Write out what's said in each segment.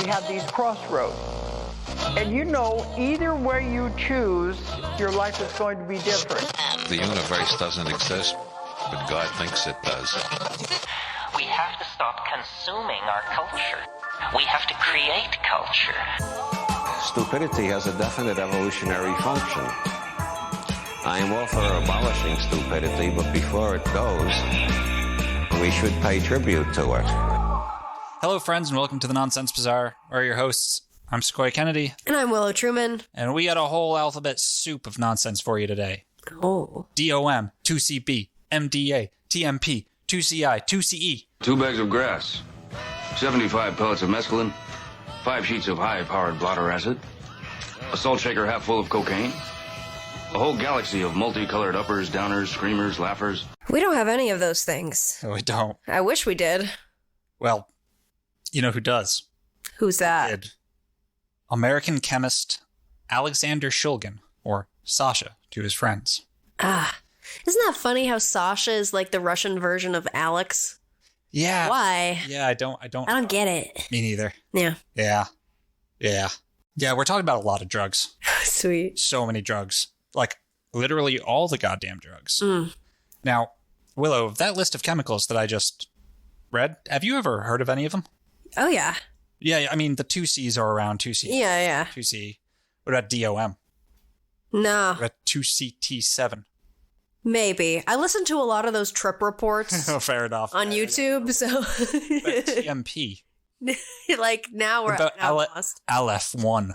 we have these crossroads. And you know, either way you choose, your life is going to be different. The universe doesn't exist, but God thinks it does. We have to stop consuming our culture. We have to create culture. Stupidity has a definite evolutionary function. I am all for abolishing stupidity, but before it goes, we should pay tribute to it. Hello, friends, and welcome to the Nonsense Bazaar. We're your hosts. I'm Sequoia Kennedy. And I'm Willow Truman. And we got a whole alphabet soup of nonsense for you today. Oh. DOM, 2CB, MDA, TMP, 2CI, 2CE. 2 bags of grass, 75 pellets of mescaline, 5 sheets of high-powered blotter acid, a salt shaker half full of cocaine, a whole galaxy of multicolored uppers, downers, screamers, laughers. We don't have any of those things. No, we don't. I wish we did. Well, you know who does? Who's that? Did. American chemist Alexander Shulgin, or Sasha to his friends. Ah. Isn't that funny how Sasha is like the Russian version of Alex? Yeah. Why? Yeah, I don't get it. Me neither. Yeah. Yeah, we're talking about a lot of drugs. Sweet. So many drugs. Like, literally all the goddamn drugs. Now, Willow, that list of chemicals that I just read, have you ever heard of any of them? Oh, yeah. Yeah, I mean, the 2Cs are around 2C. Yeah. 2C. What about DOM? No. What about 2CT7? Maybe. I listen to a lot of those trip reports. Oh, fair enough. On YouTube, so. But TMP. Like, now we're lost. LF1.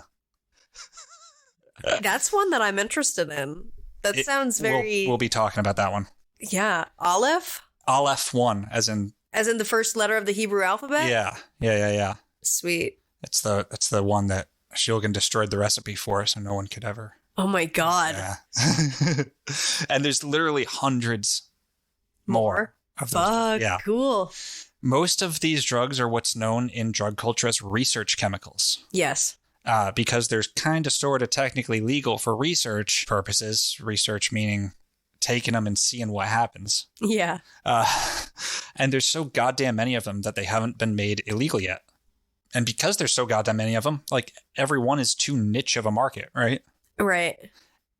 That's one that I'm interested in. That sounds very... We'll be talking about that one. Yeah. Aleph? Aleph1, as in the first letter of the Hebrew alphabet? Yeah. Sweet. It's the one that Shulgin destroyed the recipe for, so no one could ever... Oh my God. Yeah. And there's literally hundreds more of those. Fuck, yeah. Cool. Most of these drugs are what's known in drug culture as research chemicals. Yes. Because there's kind of sort of technically legal for research purposes. Research meaning taking them and seeing what happens. Yeah. And there's so goddamn many of them that they haven't been made illegal yet. And because there's so goddamn many of them, like every one is too niche of a market, right? Right.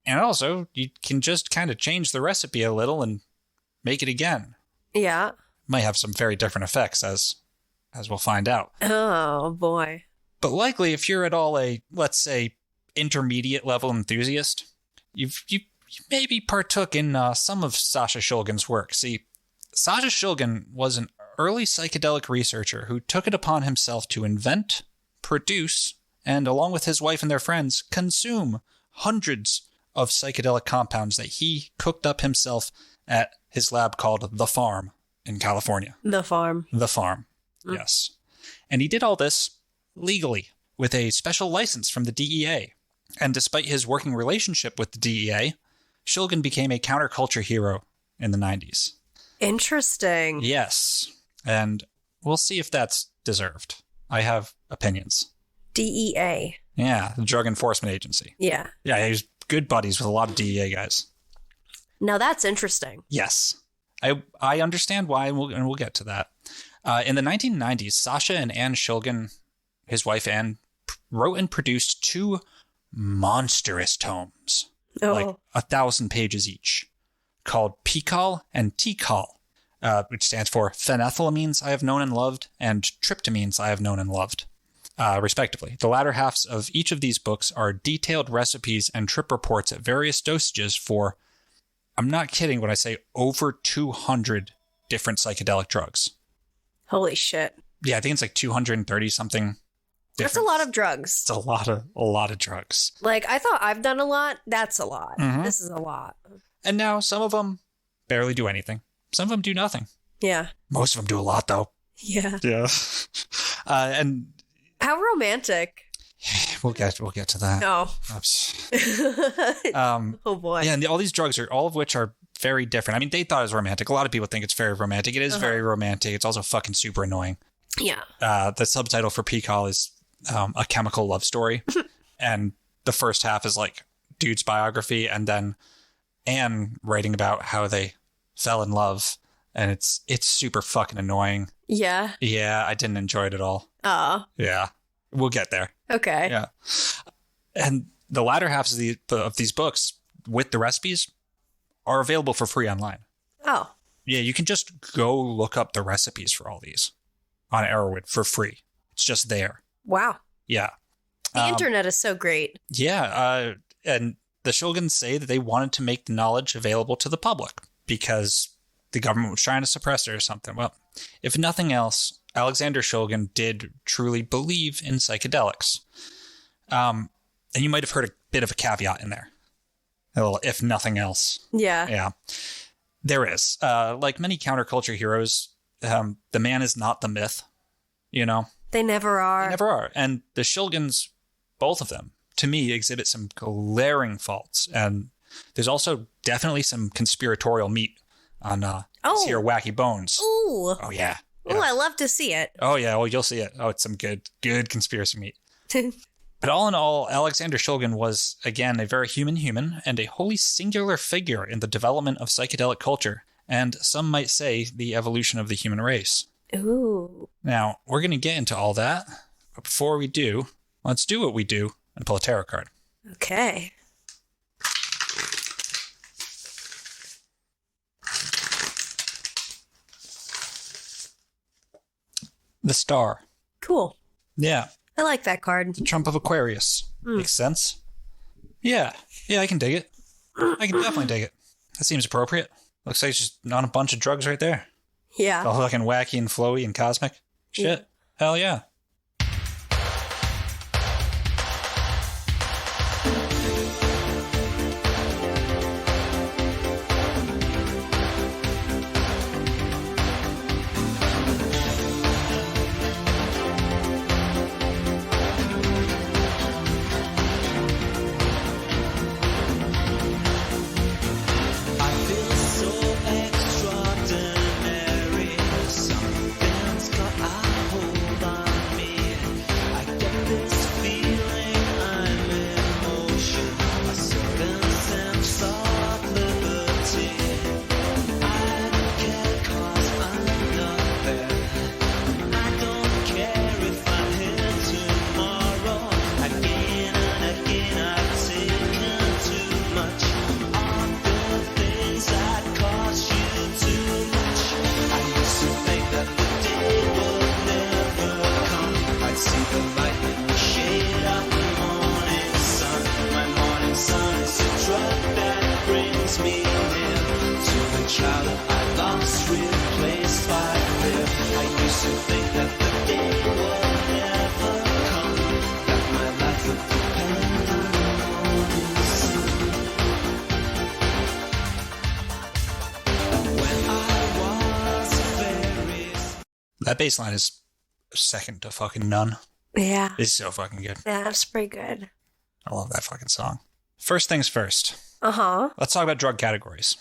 And also, you can just kind of change the recipe a little and make it again. Yeah. Might have some very different effects, as we'll find out. Oh, boy. But likely, if you're at all a, let's say, intermediate level enthusiast, you maybe partook in some of Sasha Shulgin's work. See, Sasha Shulgin was an early psychedelic researcher who took it upon himself to invent, produce, and along with his wife and their friends, consume hundreds of psychedelic compounds that he cooked up himself at his lab called The Farm in California. The Farm. The Farm, yes. And he did all this legally with a special license from the DEA. And despite his working relationship with the DEA, Shulgin became a counterculture hero in the 90s. Interesting. Yes. And we'll see if that's deserved. I have opinions. DEA. Yeah, the Drug Enforcement Agency. Yeah. Yeah, he was good buddies with a lot of DEA guys. Now that's interesting. Yes. I understand why, and we'll get to that. In the 1990s, Sasha and Anne Shulgin, his wife Anne, wrote and produced 2 monstrous tomes, like 1,000 pages each, called PiHKAL and TiHKAL, which stands for phenethylamines I have known and loved and tryptamines I have known and loved, respectively. The latter halves of each of these books are detailed recipes and trip reports at various dosages for, I'm not kidding when I say over 200 different psychedelic drugs. Holy shit. Yeah, I think it's like 230 something. That's a lot of drugs. It's a lot of drugs. Like, I thought I've done a lot. That's a lot. Mm-hmm. This is a lot. And now some of them barely do anything. Some of them do nothing. Yeah. Most of them do a lot, though. Yeah. Yeah. And how romantic. We'll get to that. No. Oh boy. Yeah, and all these drugs are all of which are very different. I mean, they thought it was romantic. A lot of people think it's very romantic. It is very romantic. It's also fucking super annoying. Yeah. The subtitle for PiHKAL is A Chemical Love Story. And the first half is like dude's biography, and then Anne writing about how they fell in love, and it's super fucking annoying. Yeah. Yeah, I didn't enjoy it at all. Oh. Yeah. We'll get there. Okay. Yeah. And the latter halves of these books with the recipes are available for free online. Oh. Yeah, you can just go look up the recipes for all these on Arrowwood for free. It's just there. Wow. Yeah. The internet is so great. Yeah. And the Shulgins say that they wanted to make the knowledge available to the public because the government was trying to suppress it or something. Well, if nothing else, Alexander Shulgin did truly believe in psychedelics. And you might have heard a bit of a caveat in there. A little, if nothing else. Yeah. Yeah. There is. Like many counterculture heroes, the man is not the myth, you know? They never are. They never are. And the Shulgins, both of them, to me, exhibit some glaring faults. And there's also definitely some conspiratorial meat on these here wacky bones. Ooh. Oh, yeah. Ooh, I love to see it. Oh, yeah. Well, you'll see it. Oh, it's some good conspiracy meat. But all in all, Alexander Shulgin was, again, a very human and a wholly singular figure in the development of psychedelic culture, and some might say the evolution of the human race. Ooh. Now, we're going to get into all that, but before we do, let's do what we do and pull a tarot card. Okay. The Star. Cool. Yeah. I like that card. The Trump of Aquarius. Makes sense. Yeah. Yeah, I can dig it. I can definitely dig it. That seems appropriate. Looks like it's just on a bunch of drugs right there. Yeah. All looking wacky and flowy and cosmic. Shit. Yeah. Hell yeah. That bass line is second to fucking none. Yeah. It's so fucking good. Yeah, that's pretty good. I love that fucking song. First things first. Uh-huh. Let's talk about drug categories.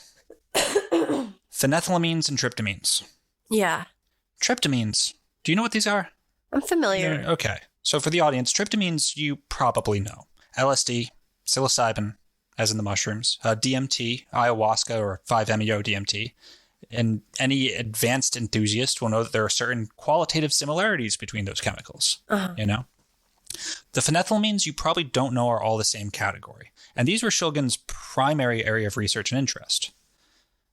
Phenethylamines and tryptamines. Yeah. Tryptamines. Do you know what these are? I'm familiar. Yeah, okay. So for the audience, tryptamines you probably know. LSD, psilocybin, as in the mushrooms, DMT, ayahuasca, or 5-MeO-DMT. And any advanced enthusiast will know that there are certain qualitative similarities between those chemicals. You know? The phenethylamines you probably don't know are all the same category. And these were Shulgin's primary area of research and interest.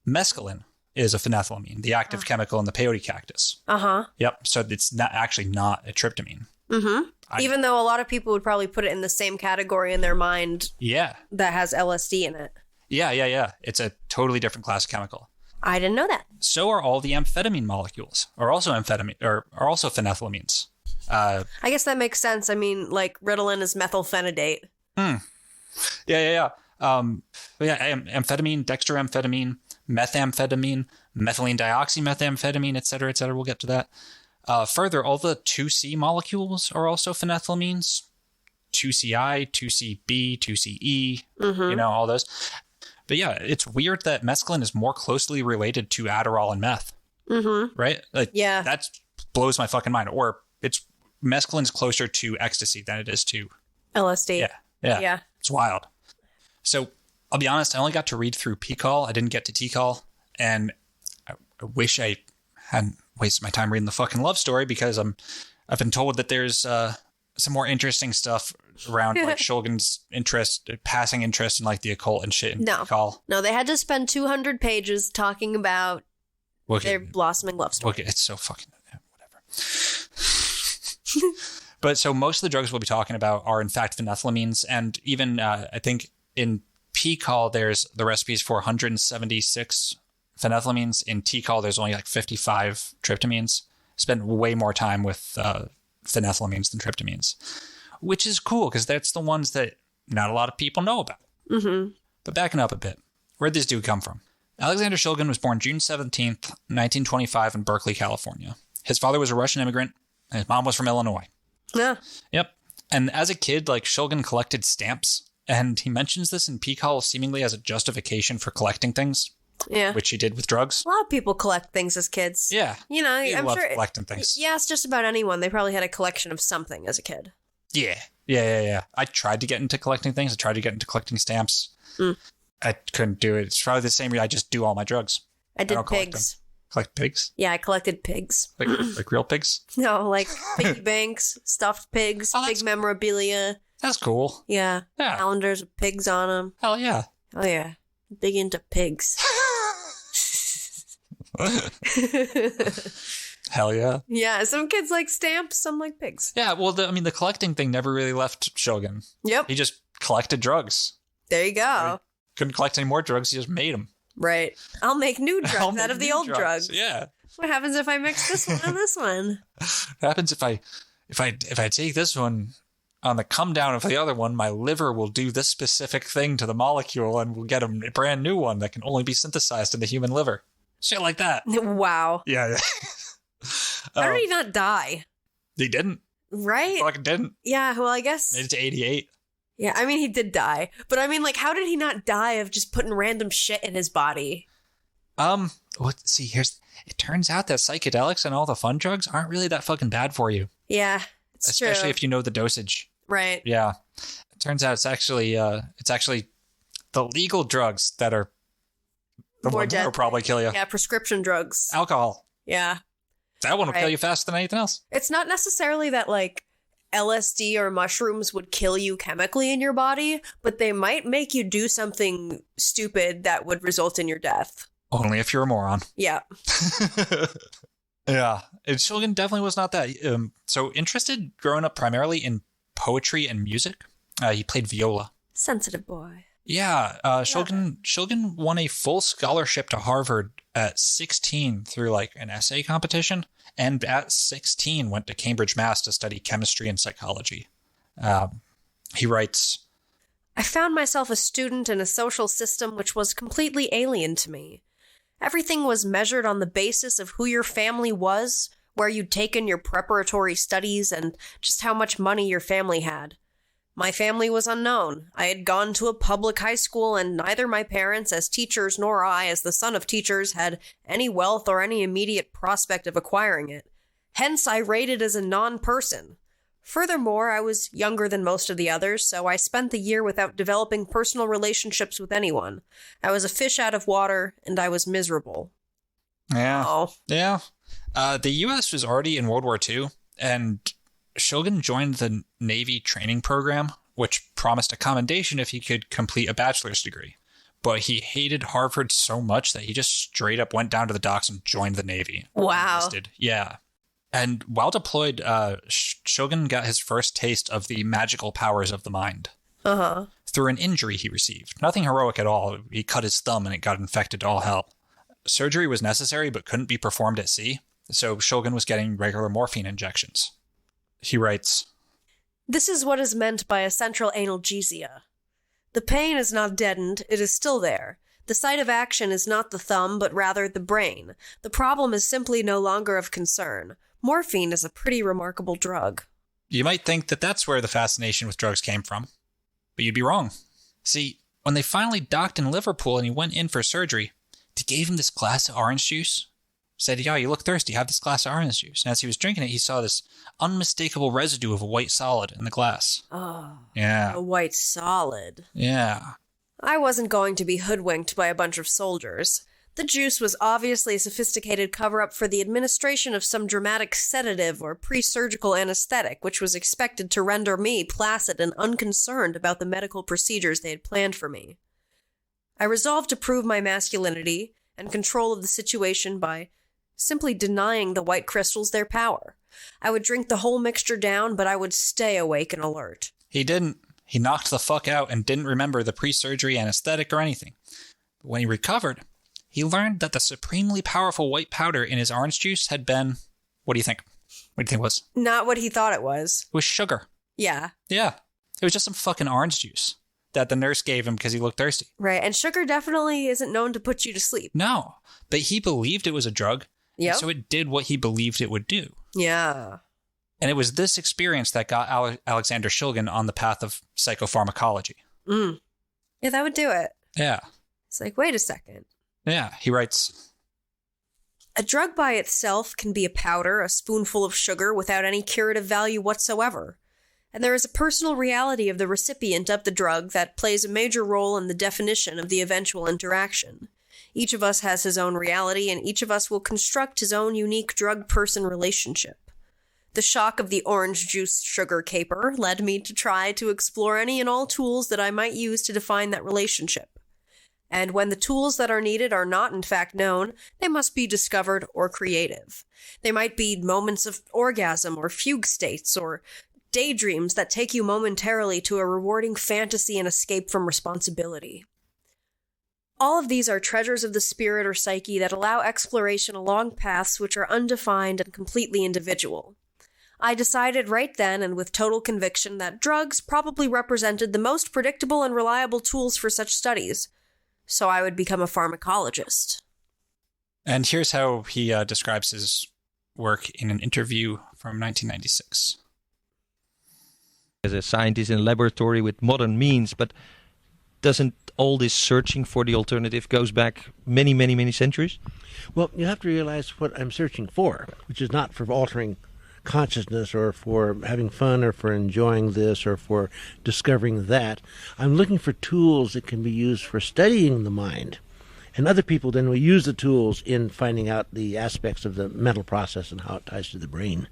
Mescaline is a phenethylamine, the active chemical in the peyote cactus. Uh-huh. Yep. So it's not a tryptamine. Mm-hmm. Even though a lot of people would probably put it in the same category in their mind. Yeah. That has LSD in it. Yeah. It's a totally different class of chemical. I didn't know that. So are all the amphetamine molecules, are also phenethylamines. I guess that makes sense. I mean, like Ritalin is methylphenidate. Yeah. Amphetamine, dextroamphetamine, methamphetamine, methylene dioxymethamphetamine, et cetera, et cetera. We'll get to that. Further, all the 2C molecules are also phenethylamines. 2CI, 2CB, 2CE, you know, all those. But yeah, it's weird that mescaline is more closely related to Adderall and meth. Mm-hmm. Right? Like, yeah. That blows my fucking mind. Or mescaline's closer to ecstasy than it is to LSD. Yeah. It's wild. So I'll be honest, I only got to read through PiHKAL. I didn't get to TiHKAL. And I wish I hadn't wasted my time reading the fucking love story because I've been told that there's some more interesting stuff around like Shulgin's passing interest in like the occult and shit in PiHKAL. No, they had to spend 200 pages talking about their blossoming love story. Okay, it's so fucking whatever. But so most of the drugs we'll be talking about are in fact phenethylamines, and even I think in PiHKAL there's the recipes for 176 phenethylamines. In TiHKAL there's only like 55 tryptamines. Spend way more time with phenethylamines than tryptamines, which is cool because that's the ones that not a lot of people know about. Mm-hmm. But backing up a bit, where'd this dude come from? Alexander Shulgin was born June 17th, 1925 in Berkeley, California. His father was a Russian immigrant, and his mom was from Illinois. Yeah. Yep. And as a kid, like, Shulgin collected stamps, and he mentions this in PiHKAL seemingly as a justification for collecting things. Yeah. Which he did with drugs. A lot of people collect things as kids. Yeah. You know, I'm love sure. Collecting things. Yeah, it's just about anyone. They probably had a collection of something as a kid. Yeah. Yeah. I tried to get into collecting things. I tried to get into collecting stamps. I couldn't do it. It's probably the same reason I just do all my drugs. I did pigs. Collect pigs? Yeah, I collected pigs. Like real pigs? No, like piggy banks, stuffed pigs, pig memorabilia. That's cool. Yeah. Calendars with pigs on them. Hell yeah. Oh yeah. Big into pigs. Hell yeah. Yeah, some kids like stamps, some like pigs. Yeah, well, the collecting thing never really left Shulgin. Yep. He just collected drugs. There you go. He couldn't collect any more drugs, he just made them. Right. I'll make new drugs out of the old drugs. Yeah. What happens if I mix this one and this one? What happens if I take this one on the come down of the other one, my liver will do this specific thing to the molecule and we'll get a brand new one that can only be synthesized in the human liver. Shit like that. Wow. Yeah. How did he not die? He didn't. Right? He fucking didn't. Yeah, well, I guess. Made it to 88. Yeah, I mean, he did die. But I mean, like, how did he not die of just putting random shit in his body? It turns out that psychedelics and all the fun drugs aren't really that fucking bad for you. Yeah, it's true. Especially if you know the dosage. Right. Yeah. It turns out it's actually the legal drugs that are the one that will probably kill you. Yeah, prescription drugs. Alcohol. Yeah. That one will kill you faster than anything else. It's not necessarily that, like, LSD or mushrooms would kill you chemically in your body, but they might make you do something stupid that would result in your death. Only if you're a moron. Yeah. Yeah. Shulgin definitely was not that. So interested growing up primarily in poetry and music. He played viola. Sensitive boy. Yeah. Shulgin won a full scholarship to Harvard at 16 through like an essay competition. And at 16 went to Cambridge, Mass. To study chemistry and psychology. He writes, I found myself a student in a social system which was completely alien to me. Everything was measured on the basis of who your family was, where you'd taken your preparatory studies, and just how much money your family had. My family was unknown. I had gone to a public high school, and neither my parents as teachers nor I as the son of teachers had any wealth or any immediate prospect of acquiring it. Hence, I rated as a non-person. Furthermore, I was younger than most of the others, so I spent the year without developing personal relationships with anyone. I was a fish out of water, and I was miserable. Yeah. Oh. Yeah. The U.S. was already in World War II, and Shulgin joined the Navy training program, which promised a commendation if he could complete a bachelor's degree. But he hated Harvard so much that he just straight up went down to the docks and joined the Navy. Wow. Enlisted. Yeah. And while deployed, Shulgin got his first taste of the magical powers of the mind. Uh-huh. Through an injury he received. Nothing heroic at all. He cut his thumb and it got infected to all hell. Surgery was necessary but couldn't be performed at sea, so Shulgin was getting regular morphine injections. He writes, This is what is meant by a central analgesia. The pain is not deadened, it is still there. The site of action is not the thumb, but rather the brain. The problem is simply no longer of concern. Morphine is a pretty remarkable drug. You might think that that's where the fascination with drugs came from, but you'd be wrong. See, when they finally docked in Liverpool and he went in for surgery, they gave him this glass of orange juice. Said, "Yeah, you look thirsty, have this glass of orange juice." And as he was drinking it, he saw this unmistakable residue of a white solid in the glass. Oh. Yeah. A white solid. Yeah. I wasn't going to be hoodwinked by a bunch of soldiers. The juice was obviously a sophisticated cover-up for the administration of some dramatic sedative or pre-surgical anesthetic, which was expected to render me placid and unconcerned about the medical procedures they had planned for me. I resolved to prove my masculinity and control of the situation by simply denying the white crystals their power. I would drink the whole mixture down, but I would stay awake and alert. He didn't. He knocked the fuck out and didn't remember the pre-surgery anesthetic or anything. But when he recovered, he learned that the supremely powerful white powder in his orange juice had been... What do you think? What do you think it was? Not what he thought it was. It was sugar. Yeah. Yeah. It was just some fucking orange juice that the nurse gave him because he looked thirsty. Right, and sugar definitely isn't known to put you to sleep. No, but he believed it was a drug, so it did what he believed it would do. Yeah. And it was this experience that got Alexander Shulgin on the path of psychopharmacology. Yeah, that would do it. Yeah. It's like, wait a second. Yeah, he writes... A drug by itself can be a powder, a spoonful of sugar, without any curative value whatsoever. And there is a personal reality of the recipient of the drug that plays a major role in the definition of the eventual interaction. Each of us has his own reality, and each of us will construct his own unique drug-person relationship. The shock of the orange juice sugar caper led me to try to explore any and all tools that I might use to define that relationship. And when the tools that are needed are not in fact known, they must be discovered or creative. They might be moments of orgasm or fugue states or daydreams that take you momentarily to a rewarding fantasy and escape from responsibility. All of these are treasures of the spirit or psyche that allow exploration along paths which are undefined and completely individual. I decided right then and with total conviction that drugs probably represented the most predictable and reliable tools for such studies, so I would become a pharmacologist. And here's how he describes his work in an interview from 1996. As a scientist in a laboratory with modern means, but doesn't all this searching for the alternative goes back many, many, many centuries? Well, you have to realize what I'm searching for, which is not for altering consciousness or for having fun or for enjoying this or for discovering that. I'm looking for tools that can be used for studying the mind. And other people then will use the tools in finding out the aspects of the mental process and how it ties to the brain.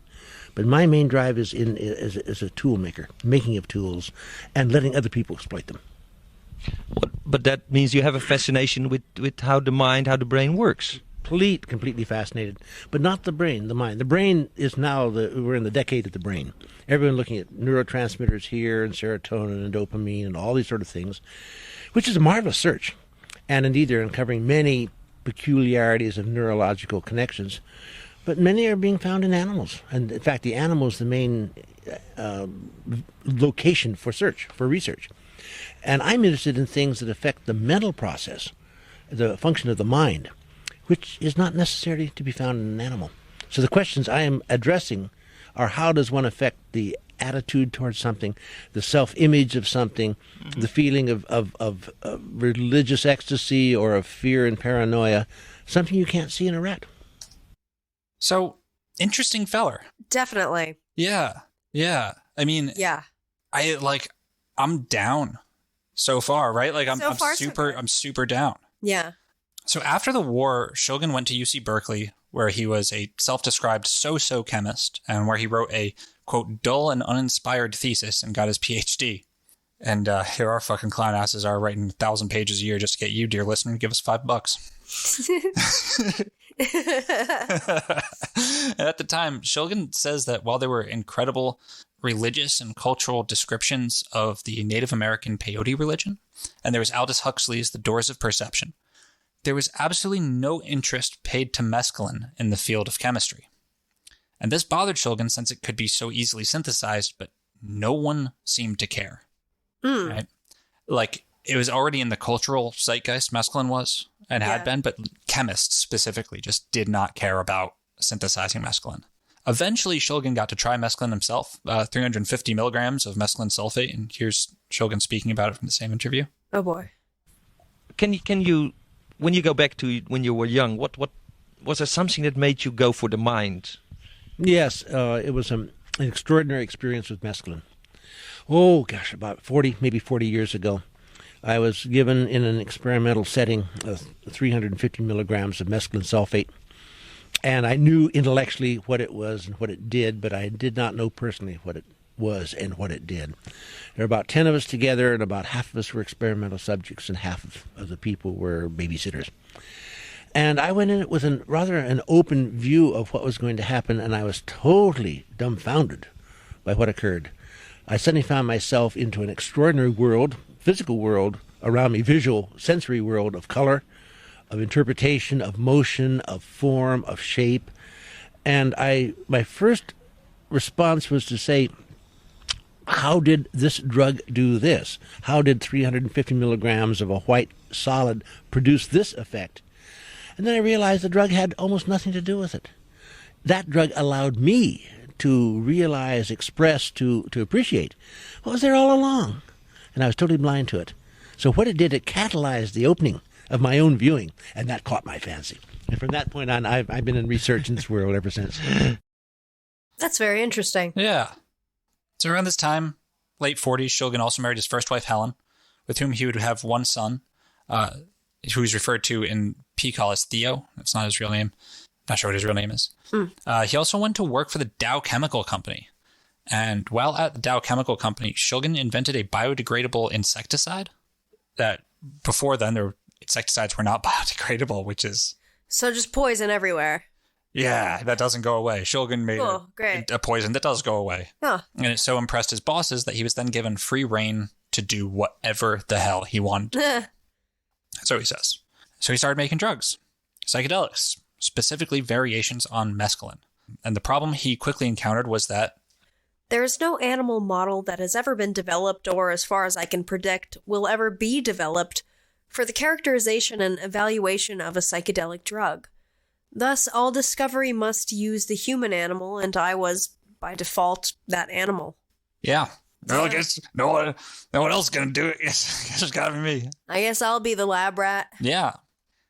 But my main drive is as a tool maker, making of tools, and letting other people exploit them. But that means you have a fascination with how the mind, how the brain works. Completely fascinated, but not the brain, the mind. The brain is now, we're in the decade of the brain. Everyone looking at neurotransmitters here and serotonin and dopamine and all these sort of things, which is a marvelous search. And indeed, they're uncovering many peculiarities of neurological connections, but many are being found in animals. And in fact, the animal is the main location for research. And I'm interested in things that affect the mental process, the function of the mind, which is not necessarily to be found in an animal. So the questions I am addressing are: how does one affect the attitude towards something, the self-image of something, the feeling of religious ecstasy or of fear and paranoia, something you can't see in a rat. So, interesting feller. Definitely. Yeah. I mean, yeah. I'm down so far, right? Like I'm super down. Yeah. So after the war, Shulgin went to UC Berkeley, where he was a self-described so-so chemist and where he wrote a, quote, dull and uninspired thesis and got his PhD. And here our fucking clown asses are writing 1,000 pages a year just to get you, dear listener, to give us $5. And at the time, Shulgin says that while there were incredible religious and cultural descriptions of the Native American peyote religion, and there was Aldous Huxley's The Doors of Perception, there was absolutely no interest paid to mescaline in the field of chemistry. And this bothered Shulgin since it could be so easily synthesized, but no one seemed to care. Right? Like, it was already in the cultural zeitgeist, mescaline was, and had been, but chemists specifically just did not care about synthesizing mescaline. Eventually, Shulgin got to try mescaline himself, 350 milligrams of mescaline sulfate, and here's Shulgin speaking about it from the same interview. Oh boy. Can you, when you go back to when you were young, what was there something that made you go for the mind? Yes, it was an extraordinary experience with mescaline. Oh gosh, about 40 years ago. I was given in an experimental setting 350 milligrams of mescaline sulfate, and I knew intellectually what it was and what it did, but I did not know personally what it was and what it did. There were about 10 of us together, and about half of us were experimental subjects, and half of the people were babysitters. And I went in it with rather an open view of what was going to happen, and I was totally dumbfounded by what occurred. I suddenly found myself into an extraordinary world, physical world around me, visual, sensory world of color, of interpretation, of motion, of form, of shape. And my first response was to say, how did this drug do this? How did 350 milligrams of a white solid produce this effect? And then I realized the drug had almost nothing to do with it. That drug allowed me to realize, express, to appreciate what was there all along. And I was totally blind to it. So what it did, it catalyzed the opening of my own viewing, and that caught my fancy. And from that point on, I've been in research in this world ever since. That's very interesting. Yeah. So around this time, late 40s, Shulgin also married his first wife, Helen, with whom he would have one son, who is referred to in PiHKAL as Theo. That's not his real name. Not sure what his real name is. He also went to work for the Dow Chemical Company. And while at the Dow Chemical Company, Shulgin invented a biodegradable insecticide that before then, insecticides were not biodegradable, which is... So just poison everywhere. Yeah, that doesn't go away. Shulgin made a poison that does go away. Huh. And it so impressed his bosses that he was then given free reign to do whatever the hell he wanted. So he says. So he started making drugs, psychedelics, specifically variations on mescaline. And the problem he quickly encountered was that there is no animal model that has ever been developed, or as far as I can predict, will ever be developed for the characterization and evaluation of a psychedelic drug. Thus, all discovery must use the human animal, and I was, by default, that animal. Yeah. No, I guess no one else is going to do it. It's got to be me. I guess I'll be the lab rat. Yeah.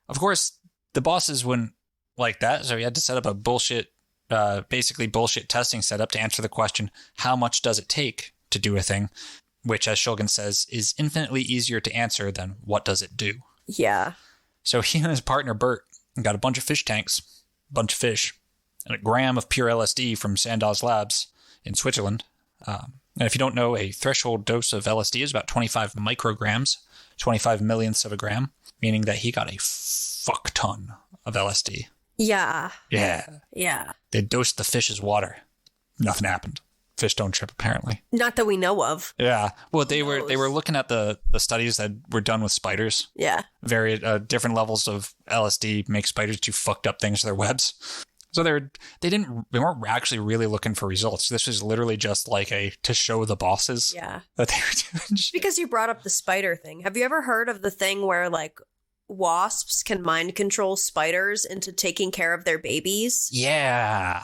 Of course, the bosses wouldn't like that, so he had to set up a basically bullshit testing setup to answer the question, how much does it take to do a thing? Which, as Shulgin says, is infinitely easier to answer than what does it do? Yeah. So he and his partner, Bert, got a bunch of fish tanks, a bunch of fish, and a gram of pure LSD from Sandow's labs in Switzerland. And if you don't know, a threshold dose of LSD is about 25 micrograms, 25 millionths of a gram, meaning that he got a fuck ton of LSD. Yeah. Yeah. Yeah. They dosed the fish as water. Nothing happened. Fish don't trip, apparently. Not that we know of. Yeah. Well, they were looking at the studies that were done with spiders. Yeah. Very different levels of LSD make spiders do fucked up things to their webs. So they weren't actually really looking for results. This was literally just like to show the bosses. Yeah. That they were doing. Just because you brought up the spider thing. Have you ever heard of the thing where wasps can mind control spiders into taking care of their babies? Yeah.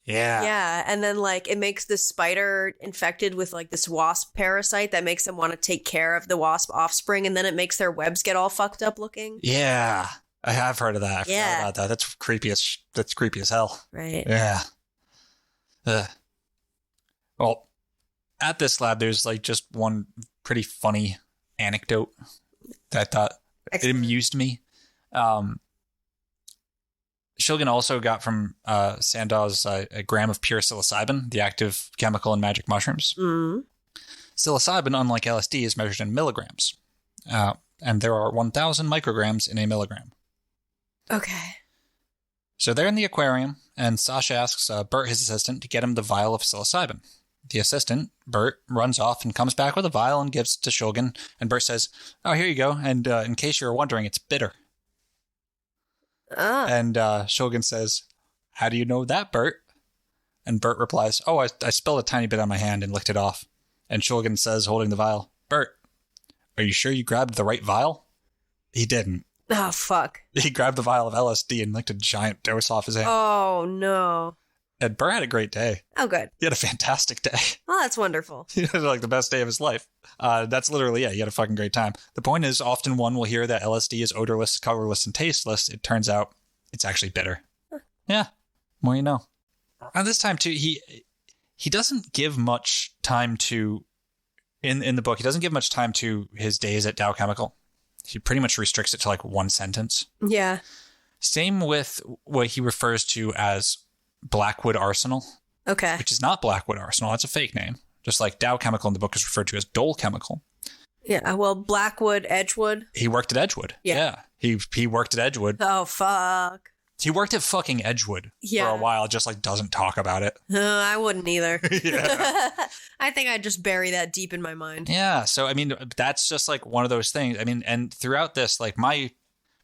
Yeah. Yeah, and then it makes the spider infected with this wasp parasite that makes them want to take care of the wasp offspring, and then it makes their webs get all fucked up looking. Yeah. I have heard of that. I forgot about that. That's creepy as hell. Right. Yeah. Well, at this lab, there's just one pretty funny anecdote that I thought it amused me. Shulgin also got from Sandow's a gram of pure psilocybin, the active chemical in magic mushrooms. Mm-hmm. Psilocybin, unlike LSD, is measured in milligrams. And there are 1,000 micrograms in a milligram. Okay. So they're in the aquarium, and Sasha asks Bert, his assistant, to get him the vial of psilocybin. The assistant, Bert, runs off and comes back with a vial and gives it to Shulgin. And Bert says, "Oh, here you go. And in case you were wondering, it's bitter." And Shulgin says, "How do you know that, Bert?" And Bert replies, "Oh, I spilled a tiny bit on my hand and licked it off." And Shulgin says, holding the vial, "Bert, are you sure you grabbed the right vial?" He didn't. Oh, fuck. He grabbed the vial of LSD and licked a giant dose off his hand. Oh, no. And Bert had a great day. Oh, good. He had a fantastic day. Oh, that's wonderful. He had the best day of his life. That's literally, he had a fucking great time. The point is, often one will hear that LSD is odorless, colorless, and tasteless. It turns out it's actually bitter. Huh. Yeah. More you know. At this time, too, he doesn't give much time to in the book, he doesn't give much time to his days at Dow Chemical. He pretty much restricts it to like one sentence. Yeah. Same with what he refers to as Blackwood Arsenal. Okay. Which is not Blackwood Arsenal. That's a fake name. Just like Dow Chemical in the book is referred to as Dole Chemical. Yeah, well, Blackwood, Edgewood. He worked at Edgewood. Yeah. He worked at Edgewood. Oh, fuck. He worked at fucking Edgewood for a while, just like doesn't talk about it. I wouldn't either. Yeah. I think I'd just bury that deep in my mind. Yeah. So, I mean, that's just like one of those things. I mean, and throughout this, like my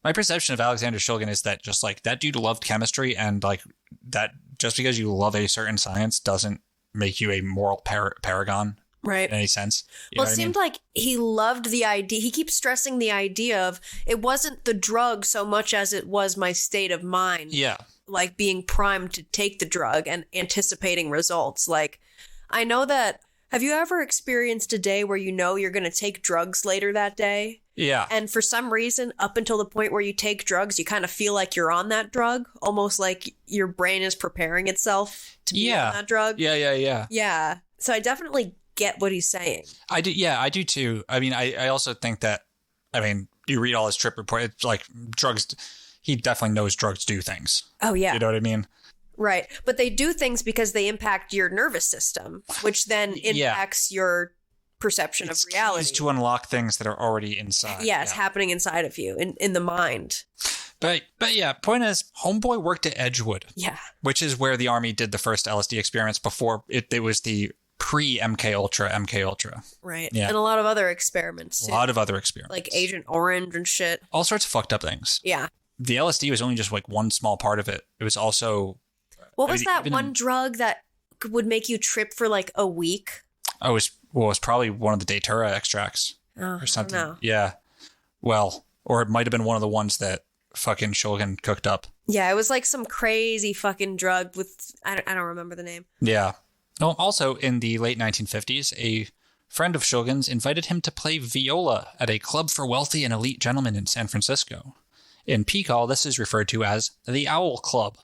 perception of Alexander Shulgin is that just like that dude loved chemistry, and like that just because you love a certain science doesn't make you a moral paragon. Right. In any sense. Well, it seemed like he loved the idea. He keeps stressing the idea of it wasn't the drug so much as it was my state of mind. Yeah. Like being primed to take the drug and anticipating results. Like, I know that. Have you ever experienced a day where you know you're going to take drugs later that day? Yeah. And for some reason, up until the point where you take drugs, you kind of feel like you're on that drug, almost like your brain is preparing itself to be on that drug. Yeah. Yeah. So I definitely get what he's saying. I do. Yeah, I do too. I mean, I also think that, I mean, you read all his trip report, it's like drugs, he definitely knows drugs do things. Oh, yeah. You know what I mean? Right. But they do things because they impact your nervous system, which then impacts your perception of reality. It's to unlock things that are already inside. Yeah, it's happening inside of you, in the mind. But yeah, point is, homeboy worked at Edgewood. Yeah. Which is where the Army did the first LSD experiments before it was the pre-MK Ultra. Right. Yeah. And a lot of other experiments, too. A lot of other experiments. Like Agent Orange and shit. All sorts of fucked up things. Yeah. The LSD was only just like one small part of it. It was also... What was that one drug that would make you trip for like a week? Oh, it was probably one of the Datura extracts or something. I don't know. Yeah. Well, or it might have been one of the ones that fucking Shulgin cooked up. Yeah, it was like some crazy fucking drug with... I don't remember the name. Yeah. Oh, also, in the late 1950s, a friend of Shulgin's invited him to play viola at a club for wealthy and elite gentlemen in San Francisco. In PiHKAL, this is referred to as the Owl Club.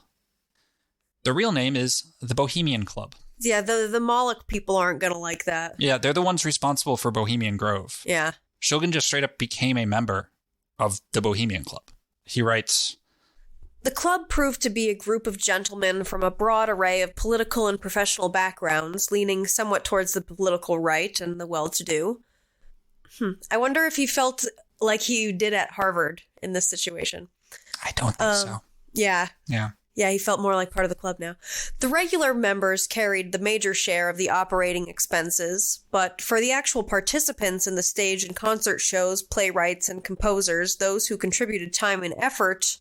The real name is the Bohemian Club. Yeah, the Moloch people aren't going to like that. Yeah, they're the ones responsible for Bohemian Grove. Yeah. Shulgin just straight up became a member of the Bohemian Club. He writes... The club proved to be a group of gentlemen from a broad array of political and professional backgrounds, leaning somewhat towards the political right and the well-to-do. I wonder if he felt like he did at Harvard in this situation. I don't think so. Yeah. Yeah. Yeah, he felt more like part of the club now. The regular members carried the major share of the operating expenses, but for the actual participants in the stage and concert shows, playwrights, and composers, those who contributed time and effort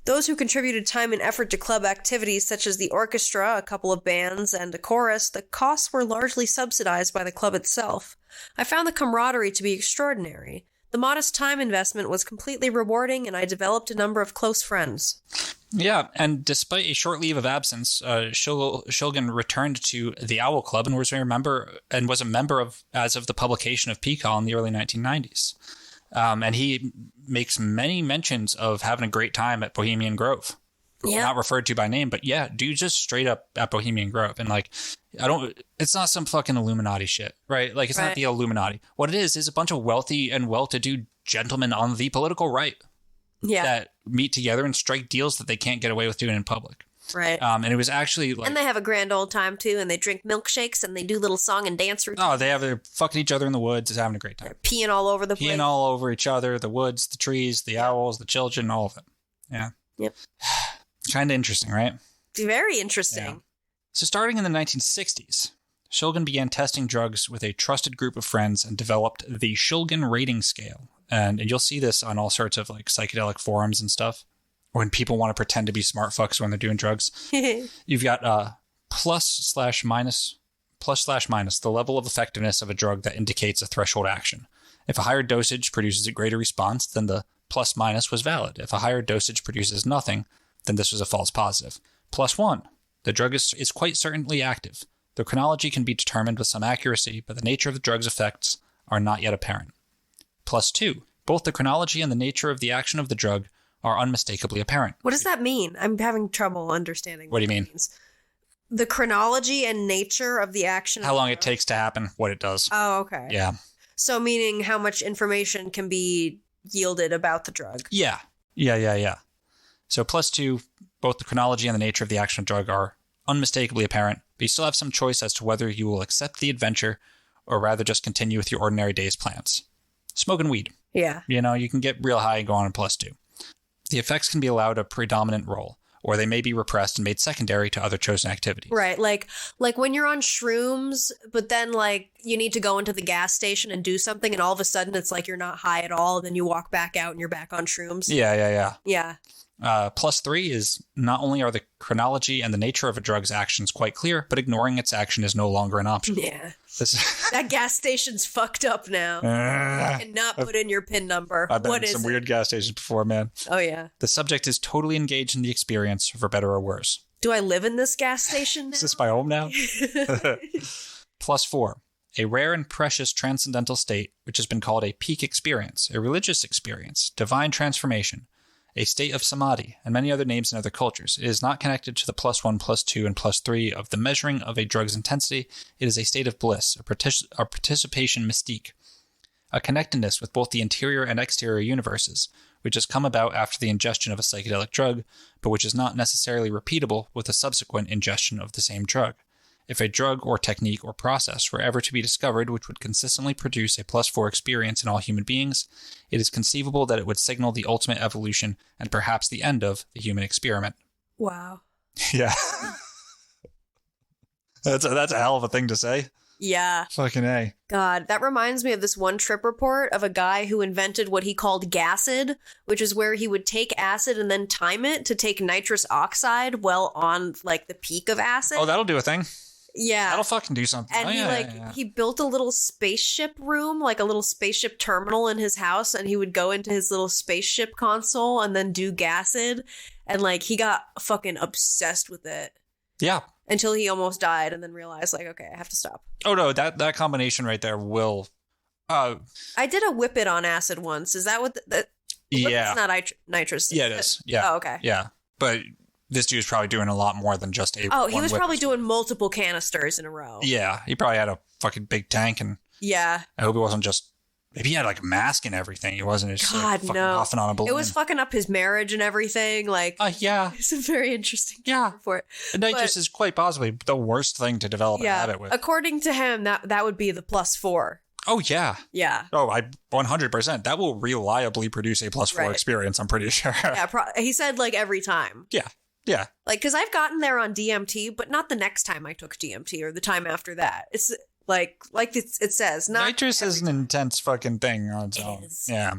to club activities such as the orchestra, a couple of bands, and a chorus, the costs were largely subsidized by the club itself. I found the camaraderie to be extraordinary. The modest time investment was completely rewarding, and I developed a number of close friends. Yeah, and despite a short leave of absence, Shulgin returned to the Owl Club and was a member of as of the publication of PiHKAL in the early 1990s. And he makes many mentions of having a great time at Bohemian Grove. Yeah. Not referred to by name, but yeah, dude, just straight up at Bohemian Grove. And like, it's not some fucking Illuminati shit, right? Like, it's not the Illuminati. What it is a bunch of wealthy and well-to-do gentlemen on the political right. Yeah. That meet together and strike deals that they can't get away with doing in public. Right. And it was actually like... And they have a grand old time, too, and they drink milkshakes, and they do little song and dance routines. Oh, they're fucking each other in the woods, just having a great time. They're peeing all over the place. Peeing all over each other, the woods, the trees, the owls, the children, all of it. Yeah. Yep. Kind of interesting, right? Very interesting. Yeah. So starting in the 1960s, Shulgin began testing drugs with a trusted group of friends and developed the Shulgin rating scale. And you'll see this on all sorts of like psychedelic forums and stuff. When people want to pretend to be smart fucks when they're doing drugs. You've got plus/minus, the level of effectiveness of a drug that indicates a threshold action. If a higher dosage produces a greater response, then the plus/minus was valid. If a higher dosage produces nothing, then this was a false positive. +1, the drug is quite certainly active. The chronology can be determined with some accuracy, but the nature of the drug's effects are not yet apparent. +2, both the chronology and the nature of the action of the drug are unmistakably apparent. What does that mean? I'm having trouble understanding what do you mean? Means. The chronology and nature of the action. How long it takes to happen, what it does. Oh, okay. Yeah. So meaning how much information can be yielded about the drug. Yeah. So +2, both the chronology and the nature of the action of the drug are unmistakably apparent, but you still have some choice as to whether you will accept the adventure or rather just continue with your ordinary day's plans. Smoking weed. Yeah. You can get real high and go on a +2. The effects can be allowed a predominant role, or they may be repressed and made secondary to other chosen activities. Right. Like when you're on shrooms, but then like you need to go into the gas station and do something, and all of a sudden it's like you're not high at all, then you walk back out and you're back on shrooms. Yeah. Yeah. +3 is not only are the chronology and the nature of a drug's actions quite clear, but ignoring its action is no longer an option. Yeah. That gas station's fucked up now. You cannot put in your PIN number. I've been What in is some it? weird gas stations before, man. Oh, yeah. The subject is totally engaged in the experience, for better or worse. Do I live in this gas station now? Is this my home now? +4. A rare and precious transcendental state, which has been called a peak experience, a religious experience, divine transformation, a state of samadhi, and many other names in other cultures. It is not connected to the +1, +2, and +3 of the measuring of a drug's intensity. It is a state of bliss, a participation mystique, a connectedness with both the interior and exterior universes, which has come about after the ingestion of a psychedelic drug, but which is not necessarily repeatable with a subsequent ingestion of the same drug. If a drug or technique or process were ever to be discovered which would consistently produce a +4 experience in all human beings, it is conceivable that it would signal the ultimate evolution and perhaps the end of the human experiment. Wow. Yeah. That's a hell of a thing to say. Yeah. Fucking A. God, that reminds me of this one trip report of a guy who invented what he called gacid, which is where he would take acid and then time it to take nitrous oxide well on like the peak of acid. Oh, that'll do a thing. Yeah. That'll fucking do something. And he built a little spaceship room, like a little spaceship terminal in his house, and he would go into his little spaceship console and then do gacid. And like he got fucking obsessed with it. Yeah. Until he almost died and then realized like, okay, I have to stop. Oh no, that combination right there will I did a whip it on acid once. Is that what yeah. It's not nitrous. Yeah, it is. Yeah. Oh, okay. Yeah. But this dude's probably doing a lot more than just a Oh, he was whip. probably doing multiple canisters in a row. Yeah. He probably had a fucking big tank, and yeah. I hope he wasn't just maybe he had like a mask and everything. He wasn't just God, like, fucking no. huffing on a balloon. It was fucking up his marriage and everything. Like yeah. It's a very interesting report. Nitrous is quite possibly the worst thing to develop a habit with. According to him, that would be the +4. Oh, yeah. Yeah. Oh, 100%. That will reliably produce a +4 experience, I'm pretty sure. Yeah, he said like every time. Yeah. Yeah. Like, because I've gotten there on DMT, but not the next time I took DMT or the time after that. It's like it says. Not nitrous is an intense fucking thing on its own. Yeah.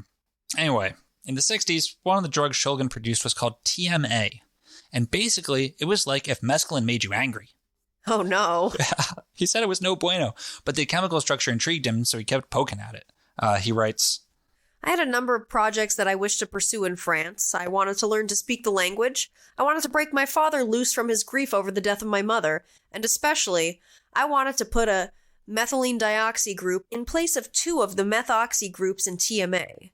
Anyway, in the 60s, one of the drugs Shulgin produced was called TMA. And basically, it was like if mescaline made you angry. Oh, no. He said it was no bueno, but the chemical structure intrigued him, so he kept poking at it. He writes, I had a number of projects that I wished to pursue in France. I wanted to learn to speak the language. I wanted to break my father loose from his grief over the death of my mother. And especially, I wanted to put a methylene dioxy group in place of 2 of the methoxy groups in TMA.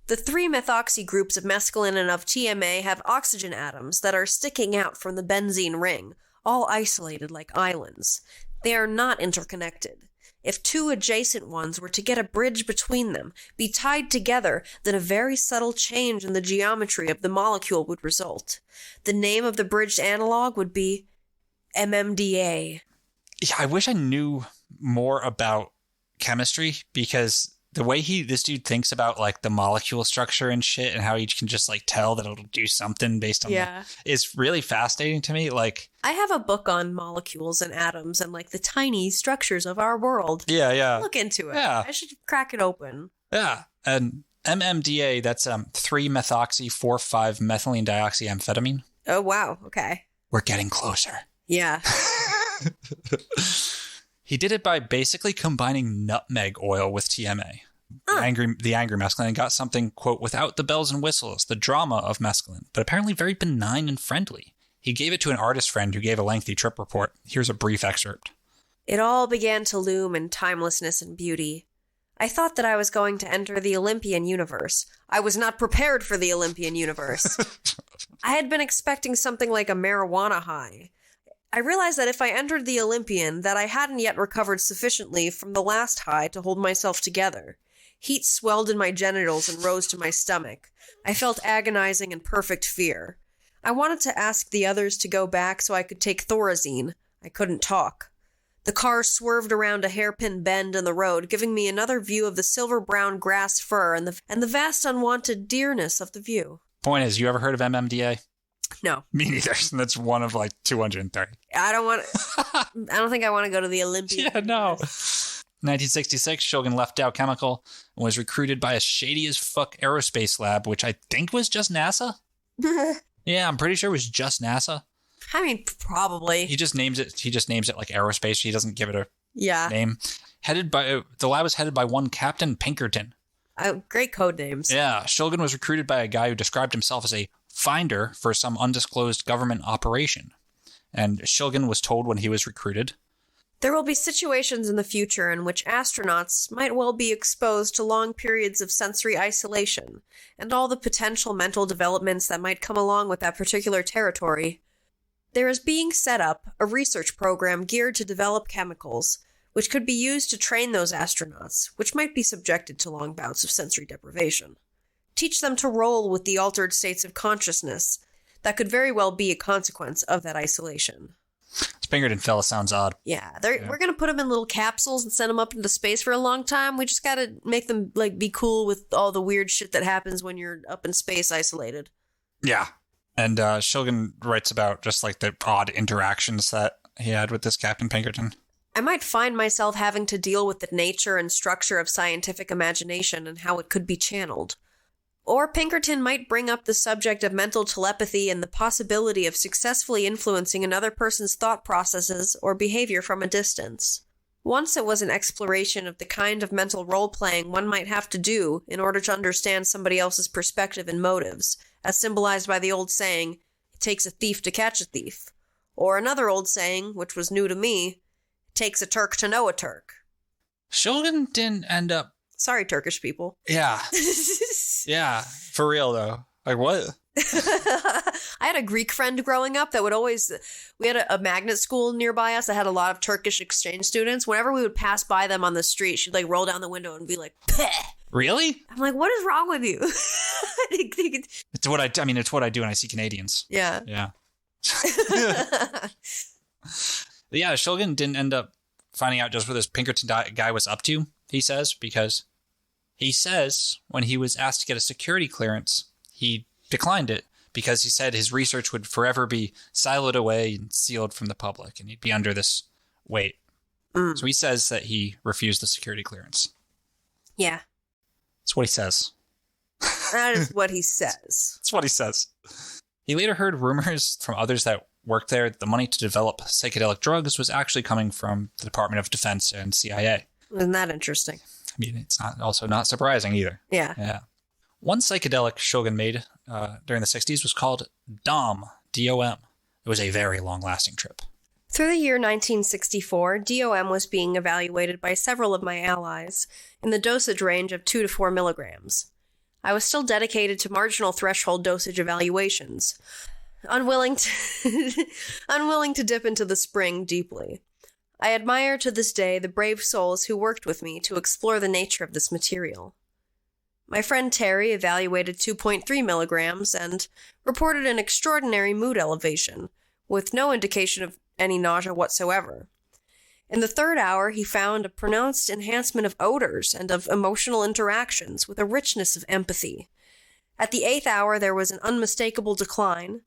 The 3 methoxy groups of mescaline and of TMA have oxygen atoms that are sticking out from the benzene ring, all isolated like islands. They are not interconnected. If 2 adjacent ones were to get a bridge between them, be tied together, then a very subtle change in the geometry of the molecule would result. The name of the bridged analog would be MMDA. Yeah, I wish I knew more about chemistry, because the way this dude thinks about like the molecule structure and shit, and how he can just like tell that it'll do something based on is really fascinating to me. Like, I have a book on molecules and atoms and like the tiny structures of our world. Yeah. Look into it. Yeah. I should crack it open. Yeah. And MMDA, that's 3-methoxy-4,5-methylene dioxyamphetamine. Oh, wow. Okay. We're getting closer. Yeah. He did it by basically combining nutmeg oil with TMA, the angry mescaline, and got something, quote, without the bells and whistles, the drama of mescaline, but apparently very benign and friendly. He gave it to an artist friend who gave a lengthy trip report. Here's a brief excerpt. It all began to loom in timelessness and beauty. I thought that I was going to enter the Olympian universe. I was not prepared for the Olympian universe. I had been expecting something like a marijuana high. I realized that if I entered the Olympian, that I hadn't yet recovered sufficiently from the last high to hold myself together. Heat swelled in my genitals and rose to my stomach. I felt agonizing and perfect fear. I wanted to ask the others to go back so I could take Thorazine. I couldn't talk. The car swerved around a hairpin bend in the road, giving me another view of the silver-brown grass fur and the vast unwanted dearness of the view. Point is, you ever heard of MMDA? No. Me neither. That's one of like 230. I don't think I want to go to the Olympian. Yeah, no. 1966, Shulgin left Dow Chemical and was recruited by a shady-as-fuck aerospace lab, which I think was just NASA? Yeah, I'm pretty sure it was just NASA. I mean, probably. He just names it like aerospace. He doesn't give it a name. The lab was headed by one Captain Pinkerton. Great code names. Yeah, Shulgin was recruited by a guy who described himself as a finder for some undisclosed government operation. And Shulgin was told when he was recruited, there will be situations in the future in which astronauts might well be exposed to long periods of sensory isolation, and all the potential mental developments that might come along with that particular territory. There is being set up a research program geared to develop chemicals, which could be used to train those astronauts, which might be subjected to long bouts of sensory deprivation. Teach them to roll with the altered states of consciousness that could very well be a consequence of that isolation. This Pinkerton fella sounds odd. Yeah, we're going to put them in little capsules and send them up into space for a long time. We just got to make them be cool with all the weird shit that happens when you're up in space isolated. Yeah. And Shulgin writes about just like the odd interactions that he had with this Captain Pinkerton. I might find myself having to deal with the nature and structure of scientific imagination and how it could be channeled. Or Pinkerton might bring up the subject of mental telepathy and the possibility of successfully influencing another person's thought processes or behavior from a distance. Once it was an exploration of the kind of mental role-playing one might have to do in order to understand somebody else's perspective and motives, as symbolized by the old saying, "It takes a thief to catch a thief." Or another old saying, which was new to me, "It takes a Turk to know a Turk." Shulgin didn't end up... Sorry, Turkish people. Yeah. Yeah, for real, though. Like, what? I had a Greek friend growing up that would always... We had a magnet school nearby us that had a lot of Turkish exchange students. Whenever we would pass by them on the street, she'd roll down the window and be like, "Peh." Really? I'm like, what is wrong with you? It's what I do when I see Canadians. Yeah. Yeah. Yeah, Shulgin didn't end up finding out just what this Pinkerton guy was up to, he says, because he says when he was asked to get a security clearance, he declined it because he said his research would forever be siloed away and sealed from the public, and he'd be under this weight. So he says that he refused the security clearance. Yeah. That's what he says. That is what he says. That's what he says. He later heard rumors from others that worked there that the money to develop psychedelic drugs was actually coming from the Department of Defense and CIA. Isn't that interesting? I mean, it's not surprising either. Yeah. Yeah. One psychedelic Shulgin made during the 60s was called DOM, D-O-M. It was a very long-lasting trip. Through the year 1964, DOM was being evaluated by several of my allies in the dosage range of 2 to 4 milligrams. I was still dedicated to marginal threshold dosage evaluations, unwilling to dip into the spring deeply. I admire to this day the brave souls who worked with me to explore the nature of this material. My friend Terry evaluated 2.3 milligrams and reported an extraordinary mood elevation, with no indication of any nausea whatsoever. In the third hour, he found a pronounced enhancement of odors and of emotional interactions with a richness of empathy. At the 8th hour, there was an unmistakable decline,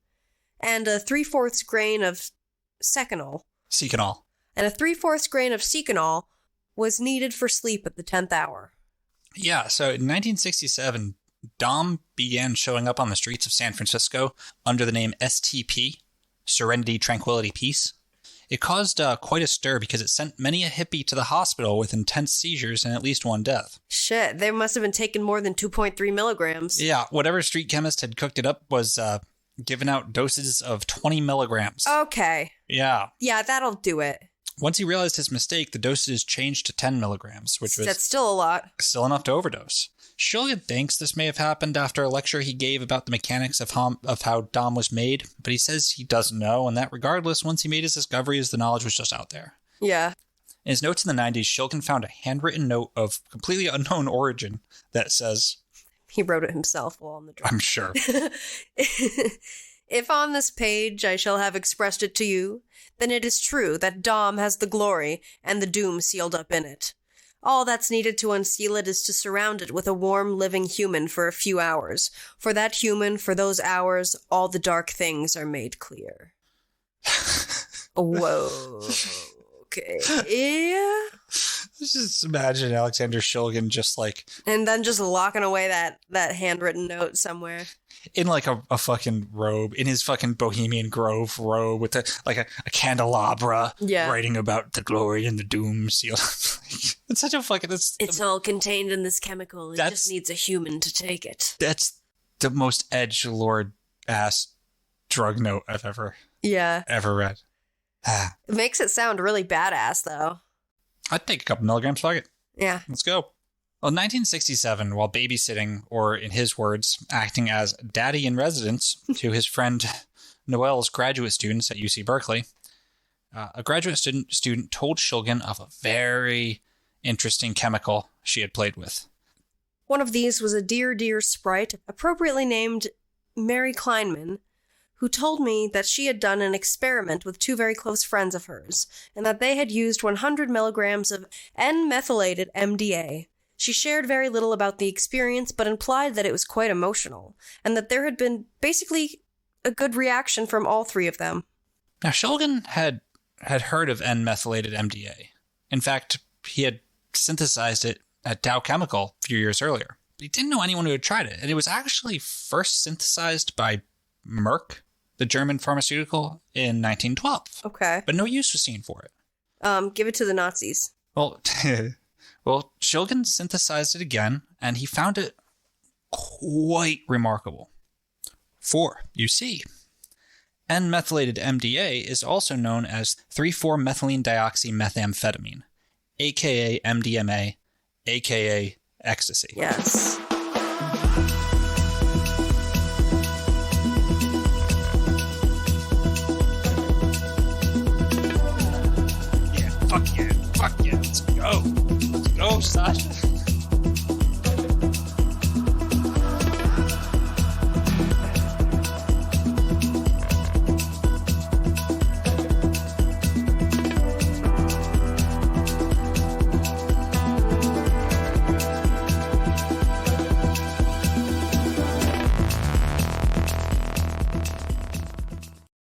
and a 3/4 grain of seconal. Seconal. And a 3/4 grain of seconal was needed for sleep at the 10th hour. Yeah, so in 1967, DOM began showing up on the streets of San Francisco under the name STP, Serenity, Tranquility, Peace. It caused quite a stir because it sent many a hippie to the hospital with intense seizures and at least one death. Shit, they must have been taking more than 2.3 milligrams. Yeah, whatever street chemist had cooked it up was giving out doses of 20 milligrams. Okay. Yeah. Yeah, that'll do it. Once he realized his mistake, the dosage changed to 10 milligrams, which was That's still a lot. still enough to overdose. Shulgin thinks this may have happened after a lecture he gave about the mechanics of how Dom was made, but he says he doesn't know, and that regardless, once he made his discoveries, the knowledge was just out there. Yeah. In his notes in the 90s, Shulgin found a handwritten note of completely unknown origin that says... He wrote it himself while on the drug. I'm sure. If on this page I shall have expressed it to you, then it is true that Dom has the glory and the doom sealed up in it. All that's needed to unseal it is to surround it with a warm, living human for a few hours. For that human, for those hours, all the dark things are made clear. Whoa. Okay. Yeah. Just imagine Alexander Shulgin just like... And then just locking away that handwritten note somewhere. In like a fucking robe, in his fucking Bohemian Grove robe with a candelabra, writing about the glory and the doom seal. It's such a fucking... It's all contained in this chemical. It just needs a human to take it. That's the most edgelord ass drug note I've ever read. It makes it sound really badass, though. I'd take a couple milligrams, fuck it. Yeah. Let's go. Well, in 1967, while babysitting, or in his words, acting as daddy in residence to his friend Noel's graduate students at UC Berkeley, a graduate student told Shulgin of a very interesting chemical she had played with. One of these was a dear sprite, appropriately named Mary Kleinman, who told me that she had done an experiment with two very close friends of hers, and that they had used 100 milligrams of N-methylated MDA. She shared very little about the experience, but implied that it was quite emotional, and that there had been basically a good reaction from all three of them. Now, Shulgin had heard of N-methylated MDA. In fact, he had synthesized it at Dow Chemical a few years earlier. But he didn't know anyone who had tried it, and it was actually first synthesized by Merck, the German pharmaceutical, in 1912. Okay. But no use was seen for it. Give it to the Nazis. Well, Shulgin synthesized it again, and he found it quite remarkable. For, you see, N-methylated MDA is also known as 3,4-methylene dioxymethamphetamine, aka MDMA, aka ecstasy. Yes. Fuck yeah, let's go. Let's go, Sasha.